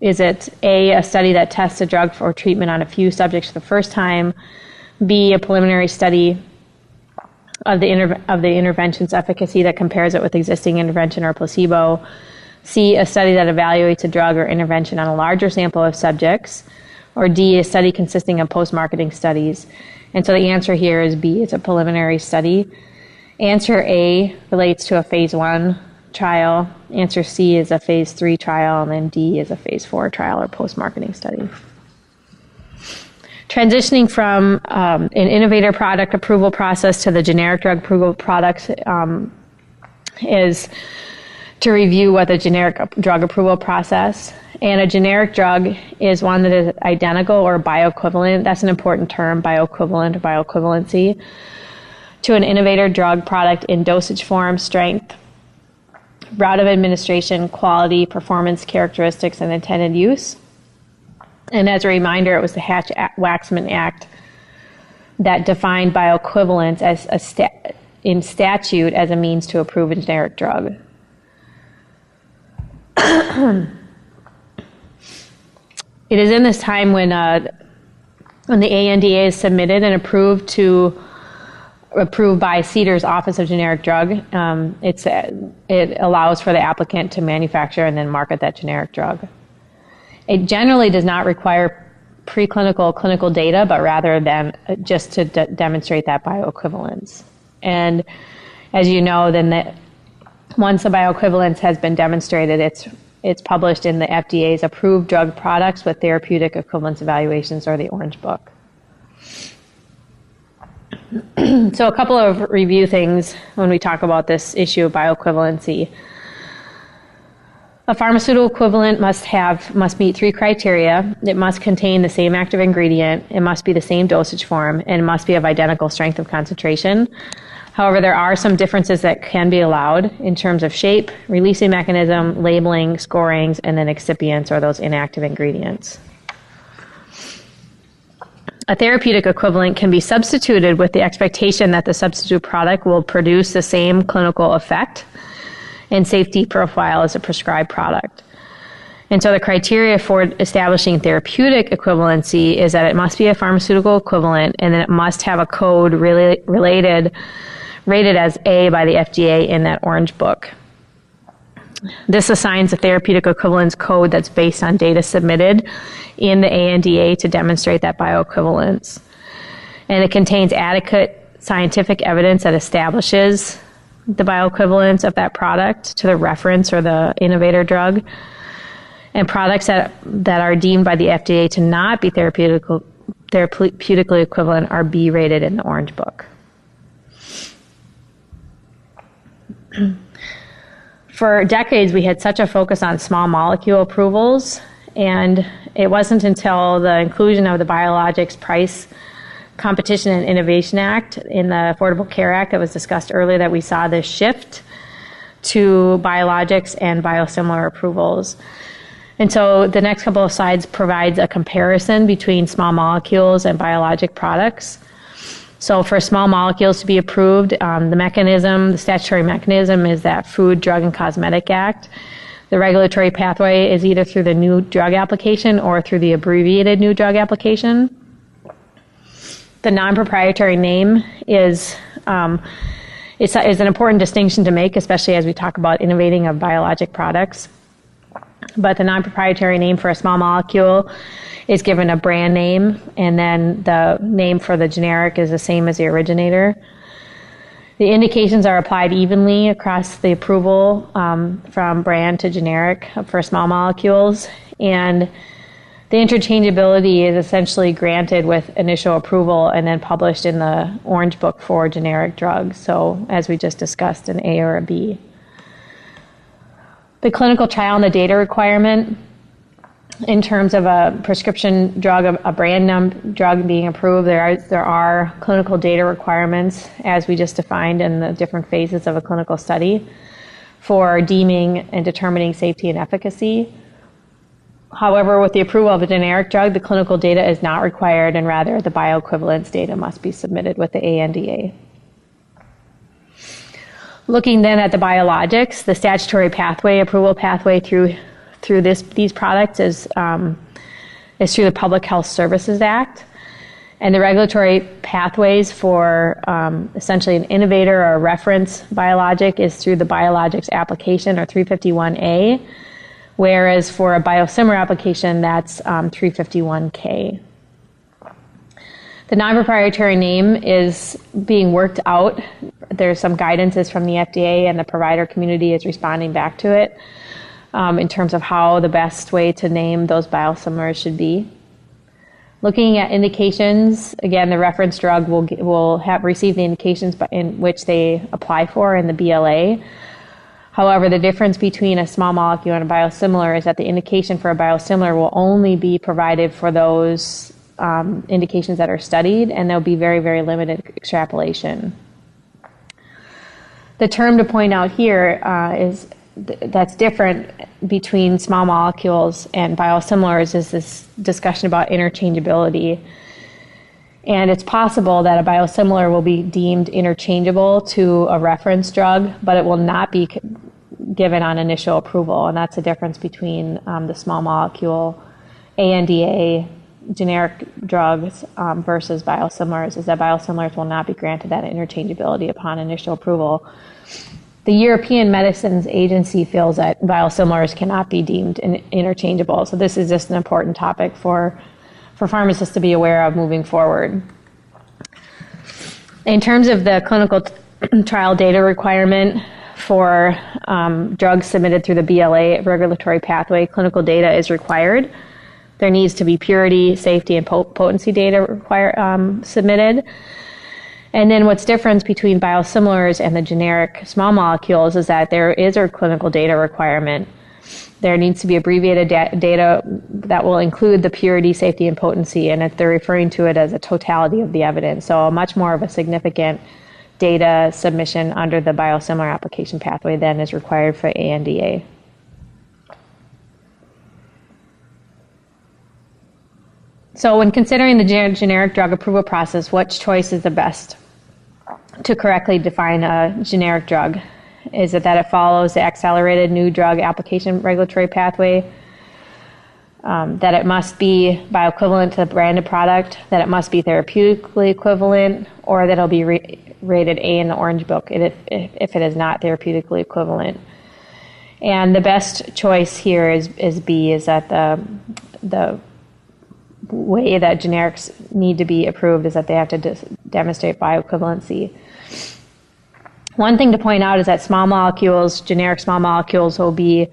it A, a study that tests a drug for treatment on a few subjects for the first time, B, a preliminary study of the intervention's efficacy that compares it with existing intervention or placebo, C, a study that evaluates a drug or intervention on a larger sample of subjects, or D, a study consisting of post-marketing studies. And so the answer here is B, it's a preliminary study. Answer A relates to a phase 1 trial. Answer C is a phase 3 trial, and then D is a phase 4 trial or post-marketing study. Transitioning from an innovator product approval process to the generic drug approval product is to review what the generic drug approval process. And a generic drug is one that is identical or bioequivalent. That's an important term, bioequivalent or bioequivalency, to an innovator drug product in dosage form, strength, route of administration, quality, performance characteristics, and intended use. And as a reminder, it was the Hatch-Waxman Act that defined bioequivalence as in statute as a means to approve a generic drug. It is in this time when the ANDA is submitted and approved by CDER's Office of Generic Drug. It allows for the applicant to manufacture and then market that generic drug. It generally does not require preclinical clinical data, but rather than just to demonstrate that bioequivalence. And as you know, then once the bioequivalence has been demonstrated, it's published in the FDA's approved drug products with therapeutic equivalence evaluations, or the Orange Book. So a couple of review things when we talk about this issue of bioequivalency. A pharmaceutical equivalent must meet 3 criteria. It must contain the same active ingredient, it must be the same dosage form, and it must be of identical strength of concentration. However, there are some differences that can be allowed in terms of shape, releasing mechanism, labeling, scorings, and then excipients, or those inactive ingredients. A therapeutic equivalent can be substituted with the expectation that the substitute product will produce the same clinical effect and safety profile as a prescribed product. And so the criteria for establishing therapeutic equivalency is that it must be a pharmaceutical equivalent, and then it must have a code rated as A by the FDA in that Orange Book. This assigns a therapeutic equivalence code that's based on data submitted in the ANDA to demonstrate that bioequivalence. And it contains adequate scientific evidence that establishes the bioequivalence of that product to the reference or the innovator drug. And products that are deemed by the FDA to not be therapeutically equivalent are B rated in the Orange Book. For decades, we had such a focus on small molecule approvals, and it wasn't until the inclusion of the Biologics Price Competition and Innovation Act in the Affordable Care Act that was discussed earlier that we saw this shift to biologics and biosimilar approvals. And so the next couple of slides provides a comparison between small molecules and biologic products. So for small molecules to be approved, the statutory mechanism is that Food, Drug, and Cosmetic Act. The regulatory pathway is either through the new drug application or through the abbreviated new drug application. The non-proprietary name is an important distinction to make, especially as we talk about innovating of biologic products. But the non-proprietary name for a small molecule is given a brand name, and then the name for the generic is the same as the originator. The indications are applied evenly across the approval from brand to generic for small molecules, and the interchangeability is essentially granted with initial approval and then published in the Orange Book for generic drugs, so as we just discussed, an A or a B. The clinical trial and the data requirement in terms of a prescription drug, a brand drug being approved, there are clinical data requirements, as we just defined in the different phases of a clinical study, for deeming and determining safety and efficacy. However, with the approval of a generic drug, the clinical data is not required, and rather the bioequivalence data must be submitted with the ANDA. Looking then at the biologics, the statutory approval pathway through these products is through the Public Health Services Act, and the regulatory pathways for essentially an innovator or a reference biologic is through the Biologics application or 351A, whereas for a biosimilar application, that's 351K. The non-proprietary name is being worked out. There's some guidances from the FDA, and the provider community is responding back to it in terms of how the best way to name those biosimilars should be. Looking at indications, again, the reference drug will receive the indications in which they apply for in the BLA. However, the difference between a small molecule and a biosimilar is that the indication for a biosimilar will only be provided for those indications that are studied, and there'll be very, very limited extrapolation. The term to point out here is that's different between small molecules and biosimilars is this discussion about interchangeability. And it's possible that a biosimilar will be deemed interchangeable to a reference drug, but it will not be given on initial approval. And that's the difference between the small molecule ANDA generic drugs versus biosimilars, is that biosimilars will not be granted that interchangeability upon initial approval. The European Medicines Agency feels that biosimilars cannot be deemed interchangeable. So this is just an important topic for pharmacists to be aware of moving forward. In terms of the clinical trial data requirement for drugs submitted through the BLA regulatory pathway, clinical data is required. There needs to be purity, safety, and potency data submitted. And then what's different between biosimilars and the generic small molecules is that there is a clinical data requirement. There needs to be abbreviated data that will include the purity, safety, and potency, and they're referring to it as a totality of the evidence. So much more of a significant data submission under the biosimilar application pathway than is required for ANDA. So when considering the generic drug approval process, which choice is the best to correctly define a generic drug? Is it that it follows the accelerated new drug application regulatory pathway, that it must be bioequivalent to the branded product, that it must be therapeutically equivalent, or that it'll be rated A in the Orange Book if it is not therapeutically equivalent. And the best choice here is B, is that the way that generics need to be approved is that they have to demonstrate bioequivalency. One thing to point out is that small molecules, generic small molecules, will be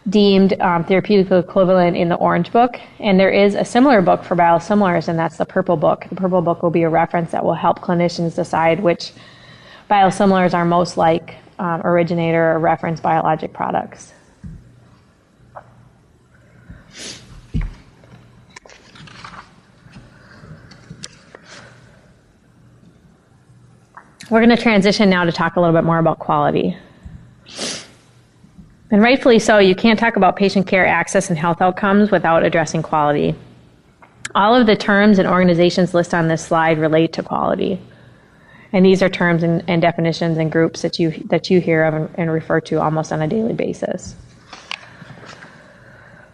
deemed therapeutically equivalent in the Orange Book, and there is a similar book for biosimilars, and that's the Purple Book. The Purple Book will be a reference that will help clinicians decide which biosimilars are most like originator or reference biologic products. We're going to transition now to talk a little bit more about quality. And rightfully so, you can't talk about patient care access and health outcomes without addressing quality. All of the terms and organizations listed on this slide relate to quality. And these are terms and definitions and groups that you hear of and refer to almost on a daily basis.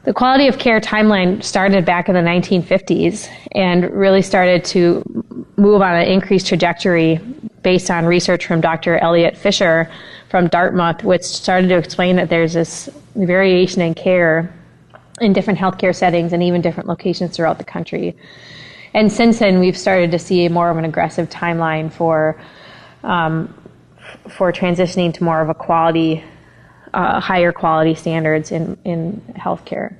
The quality of care timeline started back in the 1950s and really started to move on an increased trajectory based on research from Dr. Elliot Fisher from Dartmouth, which started to explain that there's this variation in care in different healthcare settings and even different locations throughout the country. And since then, we've started to see more of an aggressive timeline for transitioning to more of a quality, higher quality standards in healthcare.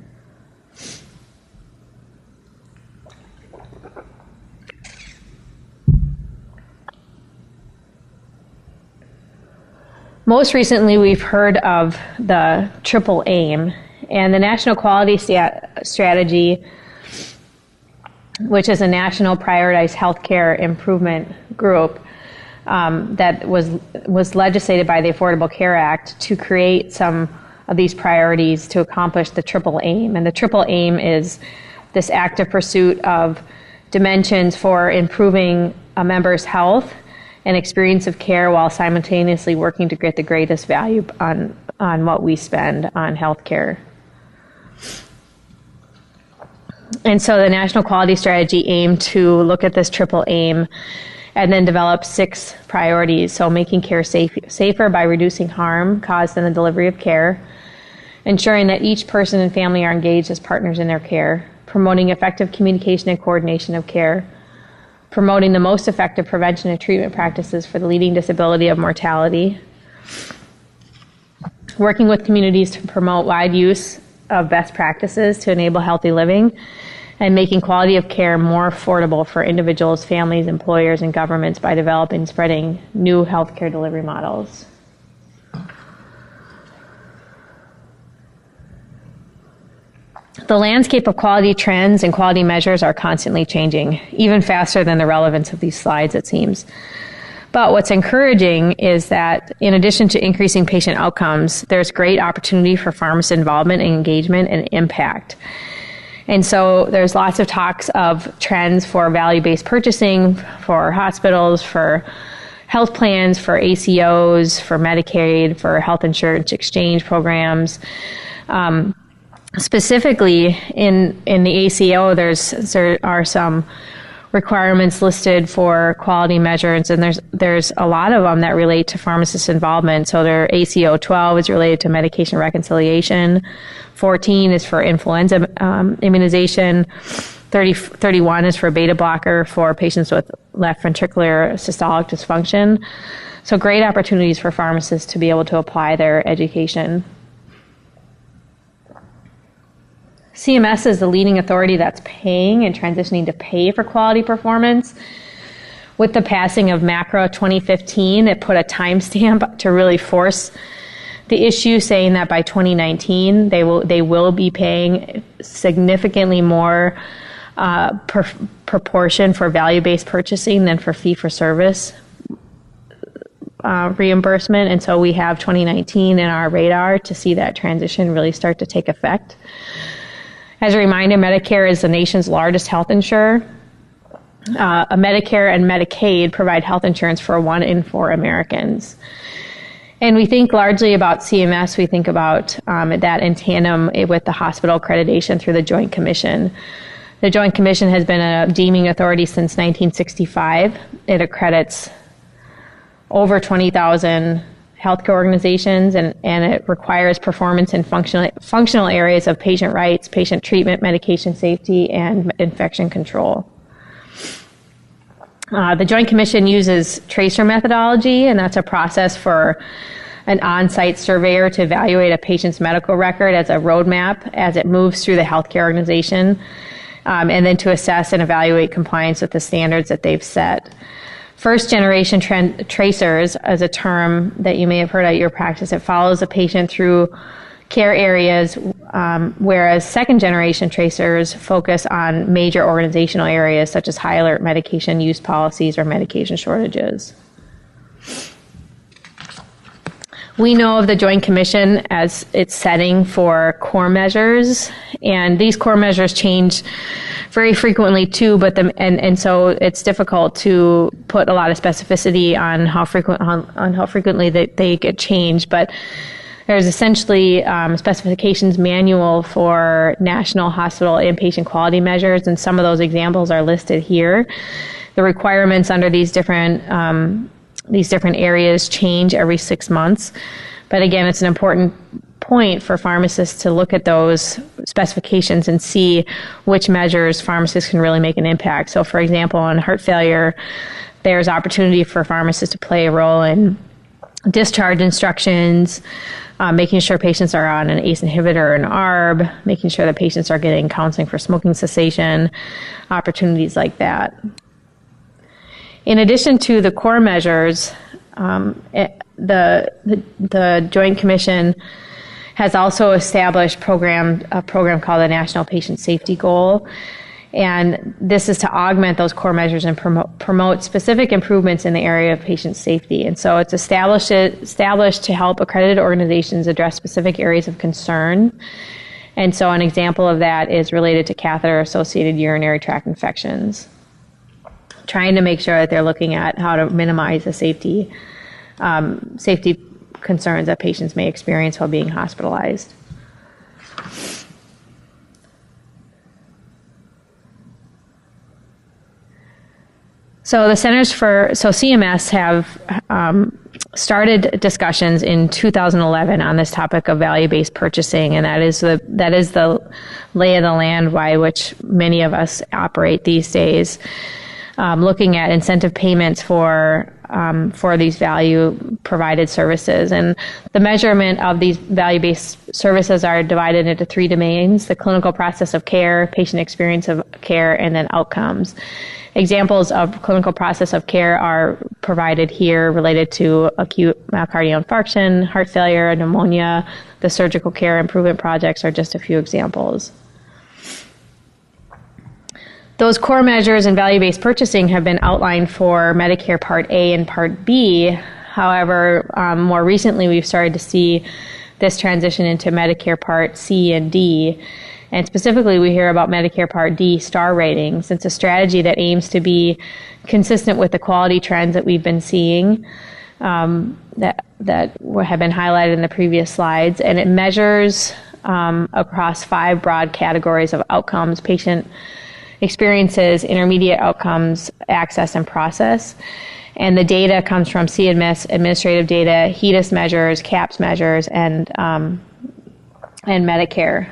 Most recently, we've heard of the triple aim, and the National Quality Strategy, which is a national prioritized healthcare improvement group that was legislated by the Affordable Care Act to create some of these priorities to accomplish the triple aim. And the triple aim is this active pursuit of dimensions for improving a member's health and experience of care while simultaneously working to get the greatest value on what we spend on healthcare. And so the National Quality Strategy aimed to look at this triple aim and then develop 6 priorities. So making care safer by reducing harm caused in the delivery of care, ensuring that each person and family are engaged as partners in their care, promoting effective communication and coordination of care, promoting the most effective prevention and treatment practices for the leading disability of mortality, working with communities to promote wide use of best practices to enable healthy living, and making quality of care more affordable for individuals, families, employers, and governments by developing and spreading new healthcare delivery models. The landscape of quality trends and quality measures are constantly changing, even faster than the relevance of these slides, it seems. But what's encouraging is that in addition to increasing patient outcomes, there's great opportunity for pharmacist involvement and engagement and impact. And so there's lots of talks of trends for value-based purchasing, for hospitals, for health plans, for ACOs, for Medicaid, for health insurance exchange programs. Specifically, in the ACO, there are some requirements listed for quality measures, and there's a lot of them that relate to pharmacist involvement. So their ACO 12 is related to medication reconciliation, 14 is for influenza immunization, 31 is for beta blocker for patients with left ventricular systolic dysfunction. So great opportunities for pharmacists to be able to apply their education. CMS is the leading authority that's paying and transitioning to pay for quality performance. With the passing of MACRA 2015, it put a timestamp to really force the issue, saying that by 2019, they will be paying significantly more proportion for value-based purchasing than for fee-for-service reimbursement. And so we have 2019 in our radar to see that transition really start to take effect. As a reminder, Medicare is the nation's largest health insurer. Medicare and Medicaid provide health insurance for 1 in 4 Americans. And we think largely about CMS. We think about that in tandem with the hospital accreditation through the Joint Commission. The Joint Commission has been a deeming authority since 1965. It accredits over 20,000 healthcare organizations, and it requires performance in functional areas of patient rights, patient treatment, medication safety, and infection control. The Joint Commission uses tracer methodology, and that's a process for an on-site surveyor to evaluate a patient's medical record as a roadmap as it moves through the healthcare organization, and then to assess and evaluate compliance with the standards that they've set. First-generation tracers is a term that you may have heard at your practice. It follows a patient through care areas, whereas second-generation tracers focus on major organizational areas such as high-alert medication use policies or medication shortages. We know of the Joint Commission as its setting for core measures, and these core measures change very frequently too, and so it's difficult to put a lot of specificity on how frequently they get changed, but there's essentially specifications manual for national hospital inpatient quality measures, and some of those examples are listed here. The requirements under these different areas change every 6 months. But again, it's an important point for pharmacists to look at those specifications and see which measures pharmacists can really make an impact. So for example, on heart failure, there's opportunity for pharmacists to play a role in discharge instructions, making sure patients are on an ACE inhibitor or an ARB, making sure that patients are getting counseling for smoking cessation, opportunities like that. In addition to the core measures, the Joint Commission has also established a program called the National Patient Safety Goal, and this is to augment those core measures and promote specific improvements in the area of patient safety. And so it's established to help accredited organizations address specific areas of concern. And so an example of that is related to catheter-associated urinary tract infections, trying to make sure that they're looking at how to minimize the safety concerns that patients may experience while being hospitalized. So CMS have started discussions in 2011 on this topic of value-based purchasing, and that is the lay of the land by which many of us operate these days. Looking at incentive payments for these value-provided services. And the measurement of these value-based services are divided into 3 domains: the clinical process of care, patient experience of care, and then outcomes. Examples of clinical process of care are provided here related to acute myocardial infarction, heart failure, pneumonia. The surgical care improvement projects are just a few examples. Those core measures in value-based purchasing have been outlined for Medicare Part A and Part B. However, more recently we've started to see this transition into Medicare Part C and D. And specifically, we hear about Medicare Part D star ratings. It's a strategy that aims to be consistent with the quality trends that we've been seeing that have been highlighted in the previous slides. And it measures across 5 broad categories of outcomes: patient experiences, intermediate outcomes, access, and process. And the data comes from CMS administrative data, HEDIS measures, CAPS measures, and Medicare.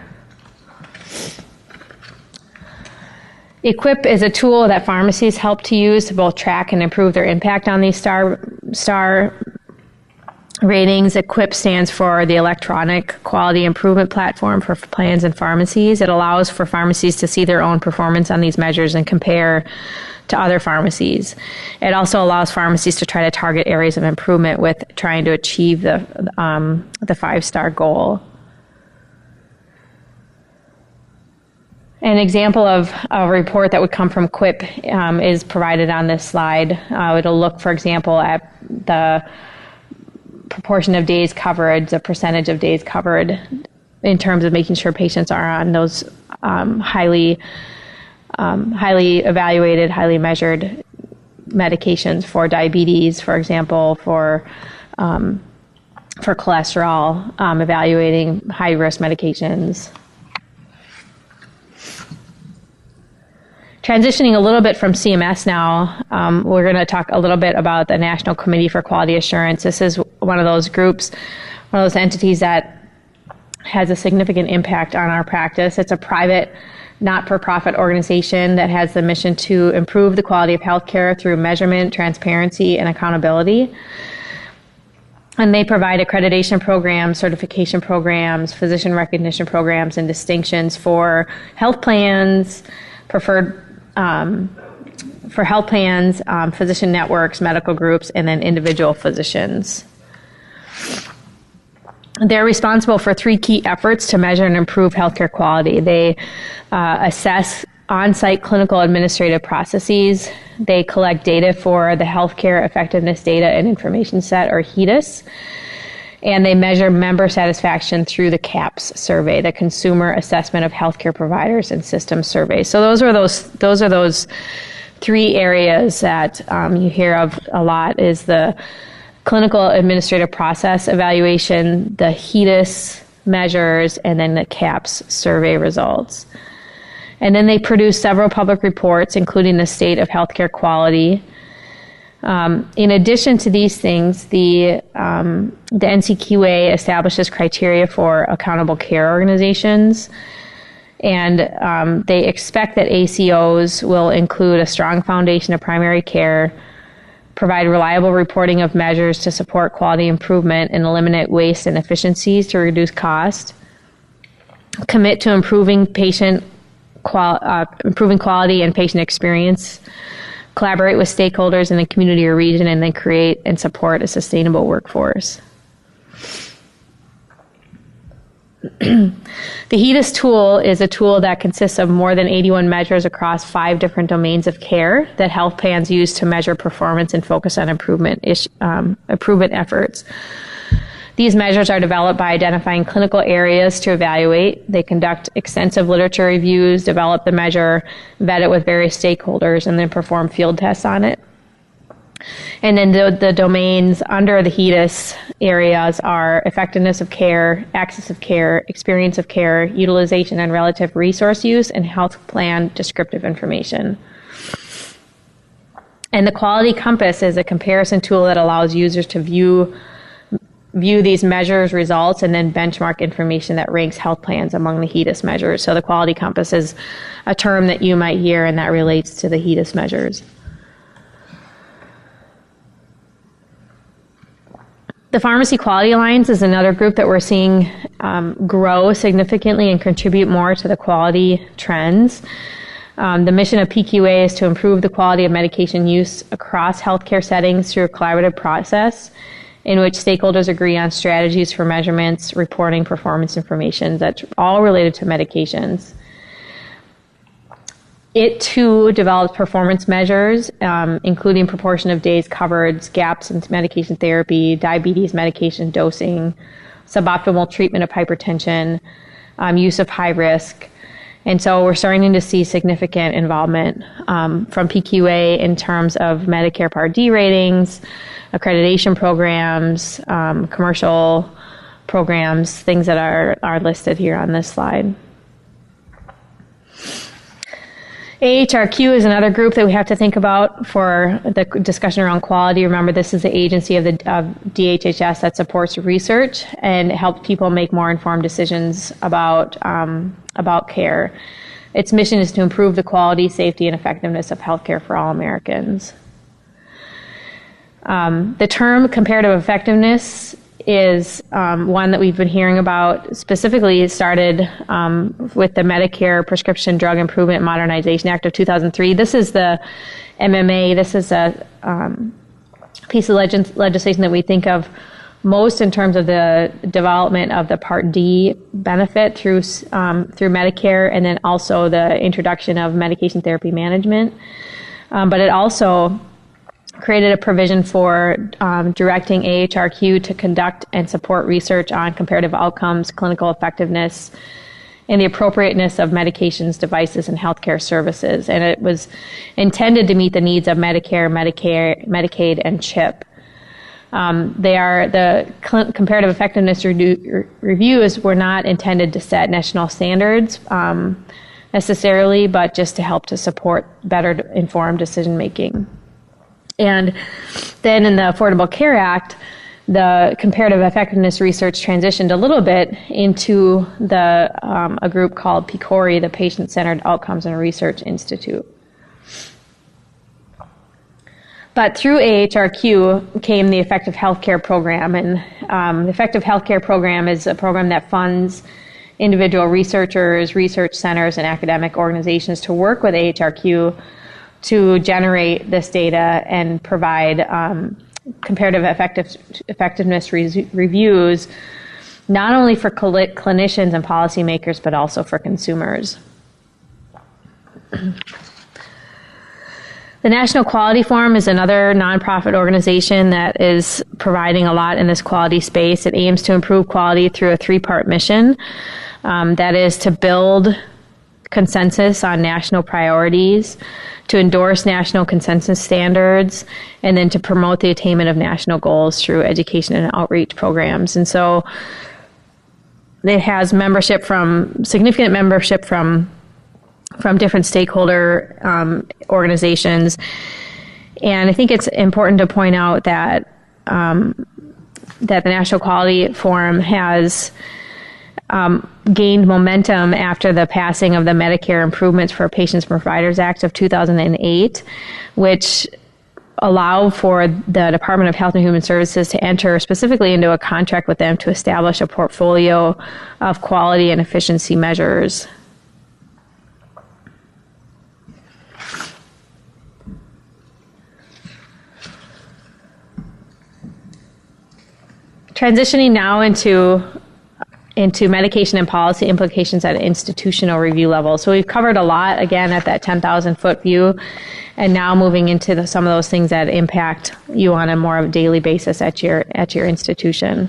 EQUIP is a tool that pharmacies help to use to both track and improve their impact on these star ratings. EQUIP stands for the Electronic Quality Improvement Platform for plans and pharmacies. It allows for pharmacies to see their own performance on these measures and compare to other pharmacies. It also allows pharmacies to try to target areas of improvement with trying to achieve the 5-star goal. An example of a report that would come from QUIP is provided on this slide. It'll look, for example, at the proportion of days covered, the percentage of days covered in terms of making sure patients are on those highly evaluated, highly measured medications for diabetes, for example, for for cholesterol, evaluating high-risk medications. Transitioning a little bit from CMS now, we're going to talk a little bit about the National Committee for Quality Assurance. This is one of those groups, one of those entities that has a significant impact on our practice. It's a private, not-for-profit organization that has the mission to improve the quality of healthcare through measurement, transparency, and accountability. And they provide accreditation programs, certification programs, physician recognition programs, and distinctions for health plans, physician networks, medical groups, and then individual physicians. They're responsible for 3 key efforts to measure and improve healthcare quality. They assess on-site clinical administrative processes. They collect data for the Healthcare Effectiveness Data and Information Set, or HEDIS. And they measure member satisfaction through the CAHPS survey, the Consumer Assessment of Healthcare Providers and Systems Survey. So those are those 3 areas that you hear of a lot: is the clinical administrative process evaluation, the HEDIS measures, and then the CAHPS survey results. And then they produce several public reports, including the state of healthcare quality. In addition to these things, the NCQA establishes criteria for accountable care organizations, and they expect that ACOs will include a strong foundation of primary care, provide reliable reporting of measures to support quality improvement and eliminate waste and inefficiencies to reduce cost, commit to improving quality and patient experience, collaborate with stakeholders in the community or region, and then create and support a sustainable workforce. The HEDIS tool is a tool that consists of more than 81 measures across 5 different domains of care that health plans use to measure performance and focus on improvement efforts. These measures are developed by identifying clinical areas to evaluate. They conduct extensive literature reviews, develop the measure, vet it with various stakeholders, and then perform field tests on it. And then the domains under the HEDIS areas are effectiveness of care, access of care, experience of care, utilization and relative resource use, and health plan descriptive information. And the Quality Compass is a comparison tool that allows users to view these measures, results, and then benchmark information that ranks health plans among the HEDIS measures. So the Quality Compass is a term that you might hear, and that relates to the HEDIS measures. The Pharmacy Quality Alliance is another group that we're seeing grow significantly and contribute more to the quality trends. The mission of PQA is to improve the quality of medication use across healthcare settings through a collaborative process in which stakeholders agree on strategies for measurements, reporting, performance information that's all related to medications. It, too, develops performance measures, including proportion of days covered, gaps in medication therapy, diabetes medication dosing, suboptimal treatment of hypertension, use of high risk. And so we're starting to see significant involvement from PQA in terms of Medicare Part D ratings, accreditation programs, commercial programs, things that are listed here on this slide. AHRQ is another group that we have to think about for the discussion around quality. Remember, this is the agency of DHHS that supports research and helps people make more informed decisions about care. Its mission is to improve the quality, safety, and effectiveness of healthcare for all Americans. The term comparative effectiveness is one that we've been hearing about. Specifically, it started with the Medicare Prescription Drug Improvement and Modernization Act of 2003. This is the MMA. This is a piece of legislation that we think of most in terms of the development of the Part D benefit through Medicare, and then also the introduction of medication therapy management. But it also created a provision for directing AHRQ to conduct and support research on comparative outcomes, clinical effectiveness, and the appropriateness of medications, devices, and healthcare services. And it was intended to meet the needs of Medicare, Medicaid, and CHIP. Comparative effectiveness reviews were not intended to set national standards necessarily, but just to help to support better informed decision making. And then in the Affordable Care Act, the comparative effectiveness research transitioned a little bit into a group called PCORI, the Patient-Centered Outcomes and Research Institute. But through AHRQ came the Effective Healthcare Program, and the Effective Healthcare Program is a program that funds individual researchers, research centers, and academic organizations to work with AHRQ to generate this data and provide comparative effectiveness reviews, not only for clinicians and policymakers, but also for consumers. The National Quality Forum is another nonprofit organization that is providing a lot in this quality space. It aims to improve quality through a three-part mission. That is to build consensus on national priorities, to endorse national consensus standards, and then to promote the attainment of national goals through education and outreach programs. And so it has significant membership from different stakeholder organizations. And I think it's important to point out that the National Quality Forum has gained momentum after the passing of the Medicare Improvements for Patients and Providers Act of 2008, which allow for the Department of Health and Human Services to enter specifically into a contract with them to establish a portfolio of quality and efficiency measures. Transitioning now into medication and policy implications at an institutional review level. So we've covered a lot, again, at that 10,000-foot view, and now moving into some of those things that impact you on a more daily basis at your institution.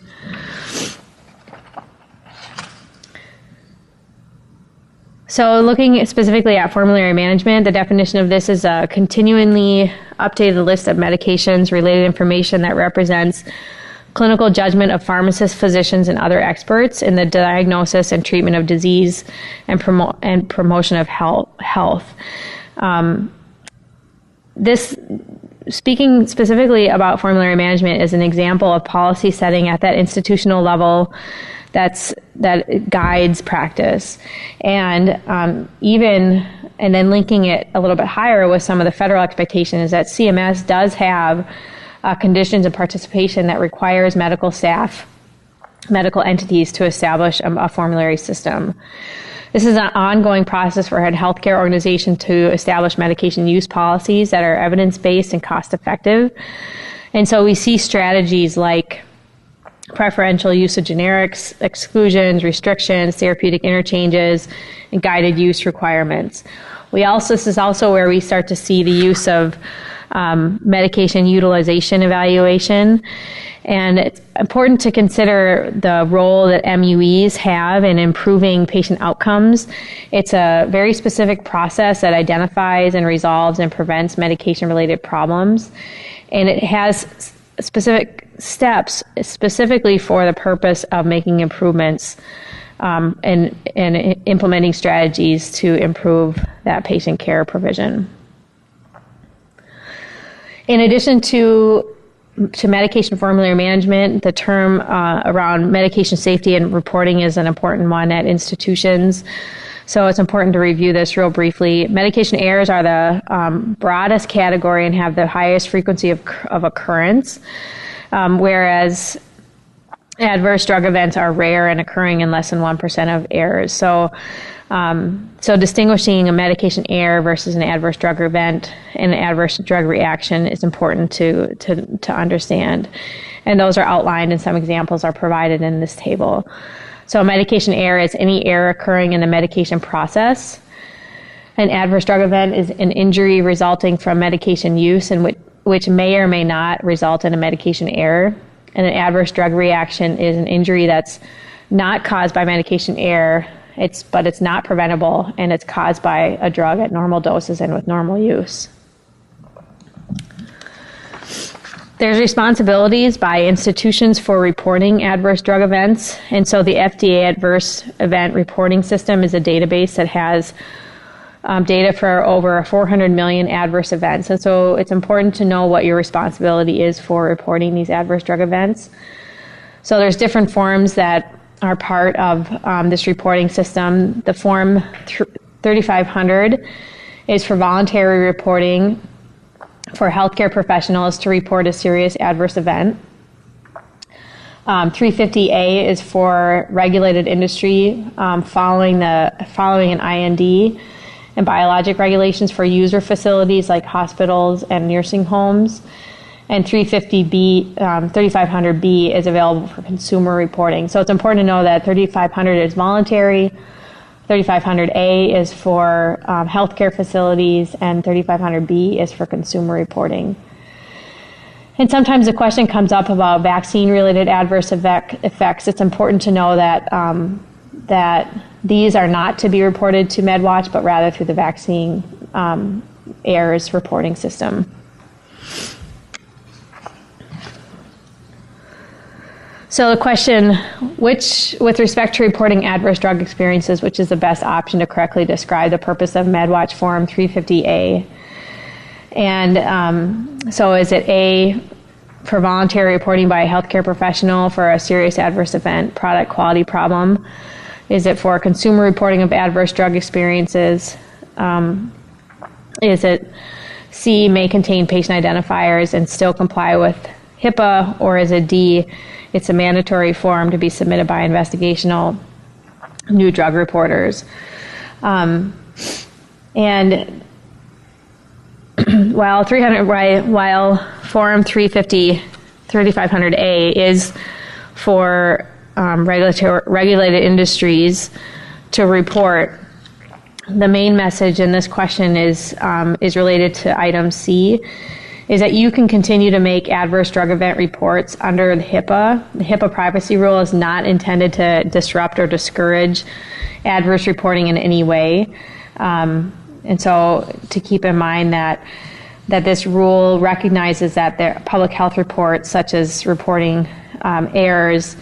So looking specifically at formulary management, the definition of this is a continually updated list of medications, related information that represents clinical judgment of pharmacists, physicians, and other experts in the diagnosis and treatment of disease and promotion of health. This, speaking specifically about formulary management, is an example of policy setting at that institutional level that guides practice. And then linking it a little bit higher with some of the federal expectation is that CMS does have conditions of participation that requires medical staff, medical entities to establish a formulary system. This is an ongoing process for a healthcare organization to establish medication use policies that are evidence-based and cost-effective. And so we see strategies like preferential use of generics, exclusions, restrictions, therapeutic interchanges, and guided use requirements. This is also where we start to see the use of medication utilization evaluation. And it's important to consider the role that MUEs have in improving patient outcomes. It's a very specific process that identifies and resolves and prevents medication-related problems. And it has specific steps specifically for the purpose of making improvements and implementing strategies to improve that patient care provision. In addition to medication formulary management, the term around medication safety and reporting is an important one at institutions. So it's important to review this real briefly. Medication errors are the broadest category and have the highest frequency of occurrence, whereas adverse drug events are rare and occurring in less than 1% of errors. So distinguishing a medication error versus an adverse drug event and an adverse drug reaction is important to understand. And those are outlined, and some examples are provided in this table. So a medication error is any error occurring in the medication process. An adverse drug event is an injury resulting from medication use and which may or may not result in a medication error. And an adverse drug reaction is an injury that's not caused by medication error, but it's not preventable, and it's caused by a drug at normal doses and with normal use. There's responsibilities by institutions for reporting adverse drug events. And so the FDA Adverse Event Reporting System is a database that has data for over 400 million adverse events. And so it's important to know what your responsibility is for reporting these adverse drug events. So there's different forms that are part of this reporting system. The form 3500 is for voluntary reporting for healthcare professionals to report a serious adverse event. 350A is for regulated industry following an IND and biologic regulations for user facilities like hospitals and nursing homes. And 3500B is available for consumer reporting. So it's important to know that 3500 is voluntary, 3500A is for healthcare facilities, and 3500B is for consumer reporting. And sometimes the question comes up about vaccine-related adverse effects. It's important to know that that these are not to be reported to MedWatch, but rather through the vaccine errors reporting system. So the question, with respect to reporting adverse drug experiences, which is the best option to correctly describe the purpose of MedWatch Form 350A? And so is it A, for voluntary reporting by a healthcare professional for a serious adverse event, product quality problem? Is it for consumer reporting of adverse drug experiences? Is it C, may contain patient identifiers and still comply with HIPAA? Or is it D, it's a mandatory form to be submitted by investigational new drug reporters? And while Form 3500A is for regulated industries to report, the main message in this question is related to item C, is that you can continue to make adverse drug event reports under the HIPAA. The HIPAA privacy rule is not intended to disrupt or discourage adverse reporting in any way. And so to keep in mind that this rule recognizes that the public health reports, such as reporting errors,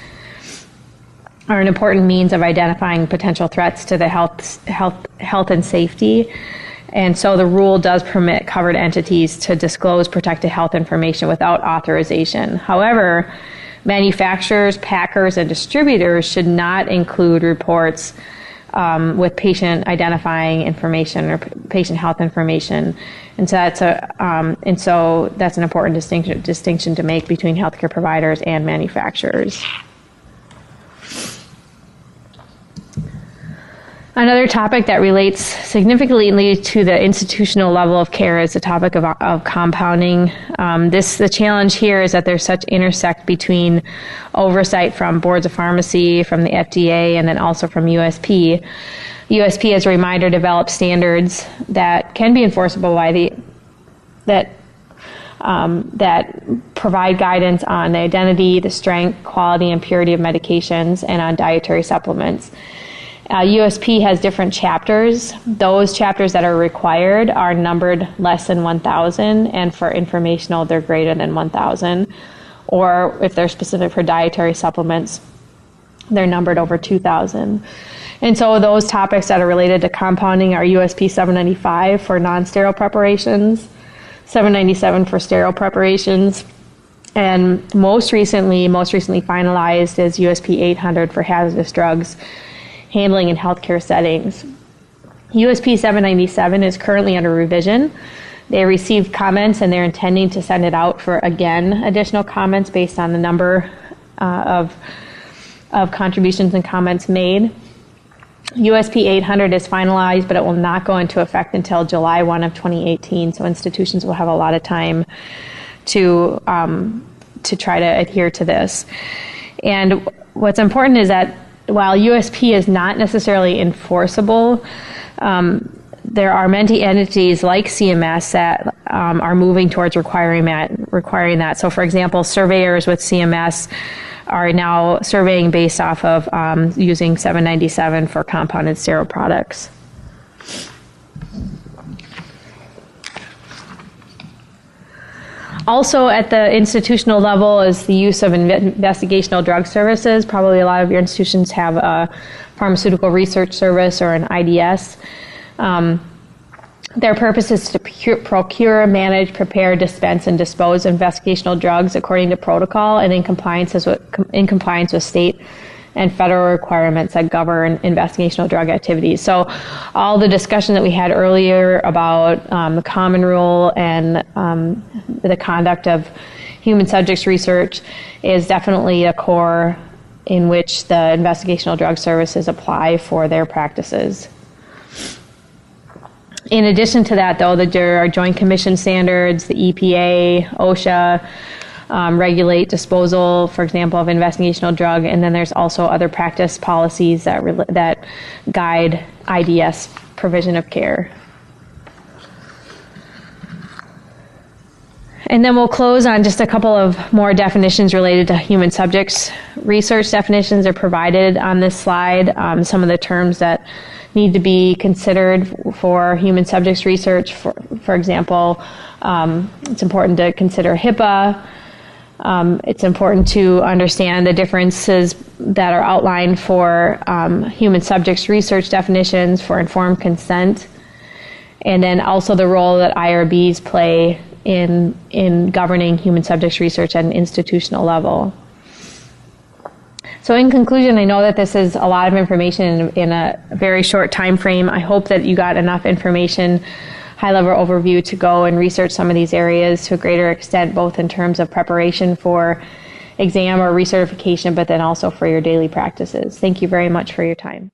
are an important means of identifying potential threats to the health and safety. And so the rule does permit covered entities to disclose protected health information without authorization. However, manufacturers, packers, and distributors should not include reports with patient identifying information or patient health information. And so that's an important distinction to make between healthcare providers and manufacturers. Another topic that relates significantly to the institutional level of care is the topic of compounding. The challenge here is that there's such intersect between oversight from boards of pharmacy, from the FDA, and then also from USP. USP, as a reminder, develops standards that can be enforceable by that provide guidance on the identity, the strength, quality, and purity of medications, and on dietary supplements. USP has different chapters. Those chapters that are required are numbered less than 1,000, and for informational, they're greater than 1,000. Or if they're specific for dietary supplements, they're numbered over 2,000. And so those topics that are related to compounding are USP 795 for non-sterile preparations, 797 for sterile preparations, and most recently finalized is USP 800 for hazardous drugs handling in healthcare settings. USP 797 is currently under revision. They received comments and they're intending to send it out for, again, additional comments based on the number of contributions and comments made. USP 800 is finalized, but it will not go into effect until July 1 of 2018, so institutions will have a lot of time to try to adhere to this. And what's important is that while USP is not necessarily enforceable, there are many entities like CMS that are moving towards requiring that. So, for example, surveyors with CMS are now surveying based off of using 797 for compounded sterile products. Also at the institutional level is the use of investigational drug services. Probably a lot of your institutions have a pharmaceutical research service or an IDS. Their purpose is to procure, manage, prepare, dispense, and dispose of investigational drugs according to protocol and in compliance with state and federal requirements that govern investigational drug activities. So all the discussion that we had earlier about the common rule and the conduct of human subjects research is definitely a core in which the investigational drug services apply for their practices. In addition to that, though, there are Joint Commission standards, the EPA, OSHA, regulate disposal, for example, of investigational drug, and then there's also other practice policies that guide IDS provision of care. And then we'll close on just a couple of more definitions related to human subjects. Research definitions are provided on this slide. Some of the terms that need to be considered for human subjects research, for example, it's important to consider HIPAA. It's important to understand the differences that are outlined for human subjects research definitions for informed consent, and then also the role that IRBs play in governing human subjects research at an institutional level. So in conclusion, I know that this is a lot of information in a very short time frame. I hope that you got enough information, high-level overview, to go and research some of these areas to a greater extent, both in terms of preparation for exam or recertification, but then also for your daily practices. Thank you very much for your time.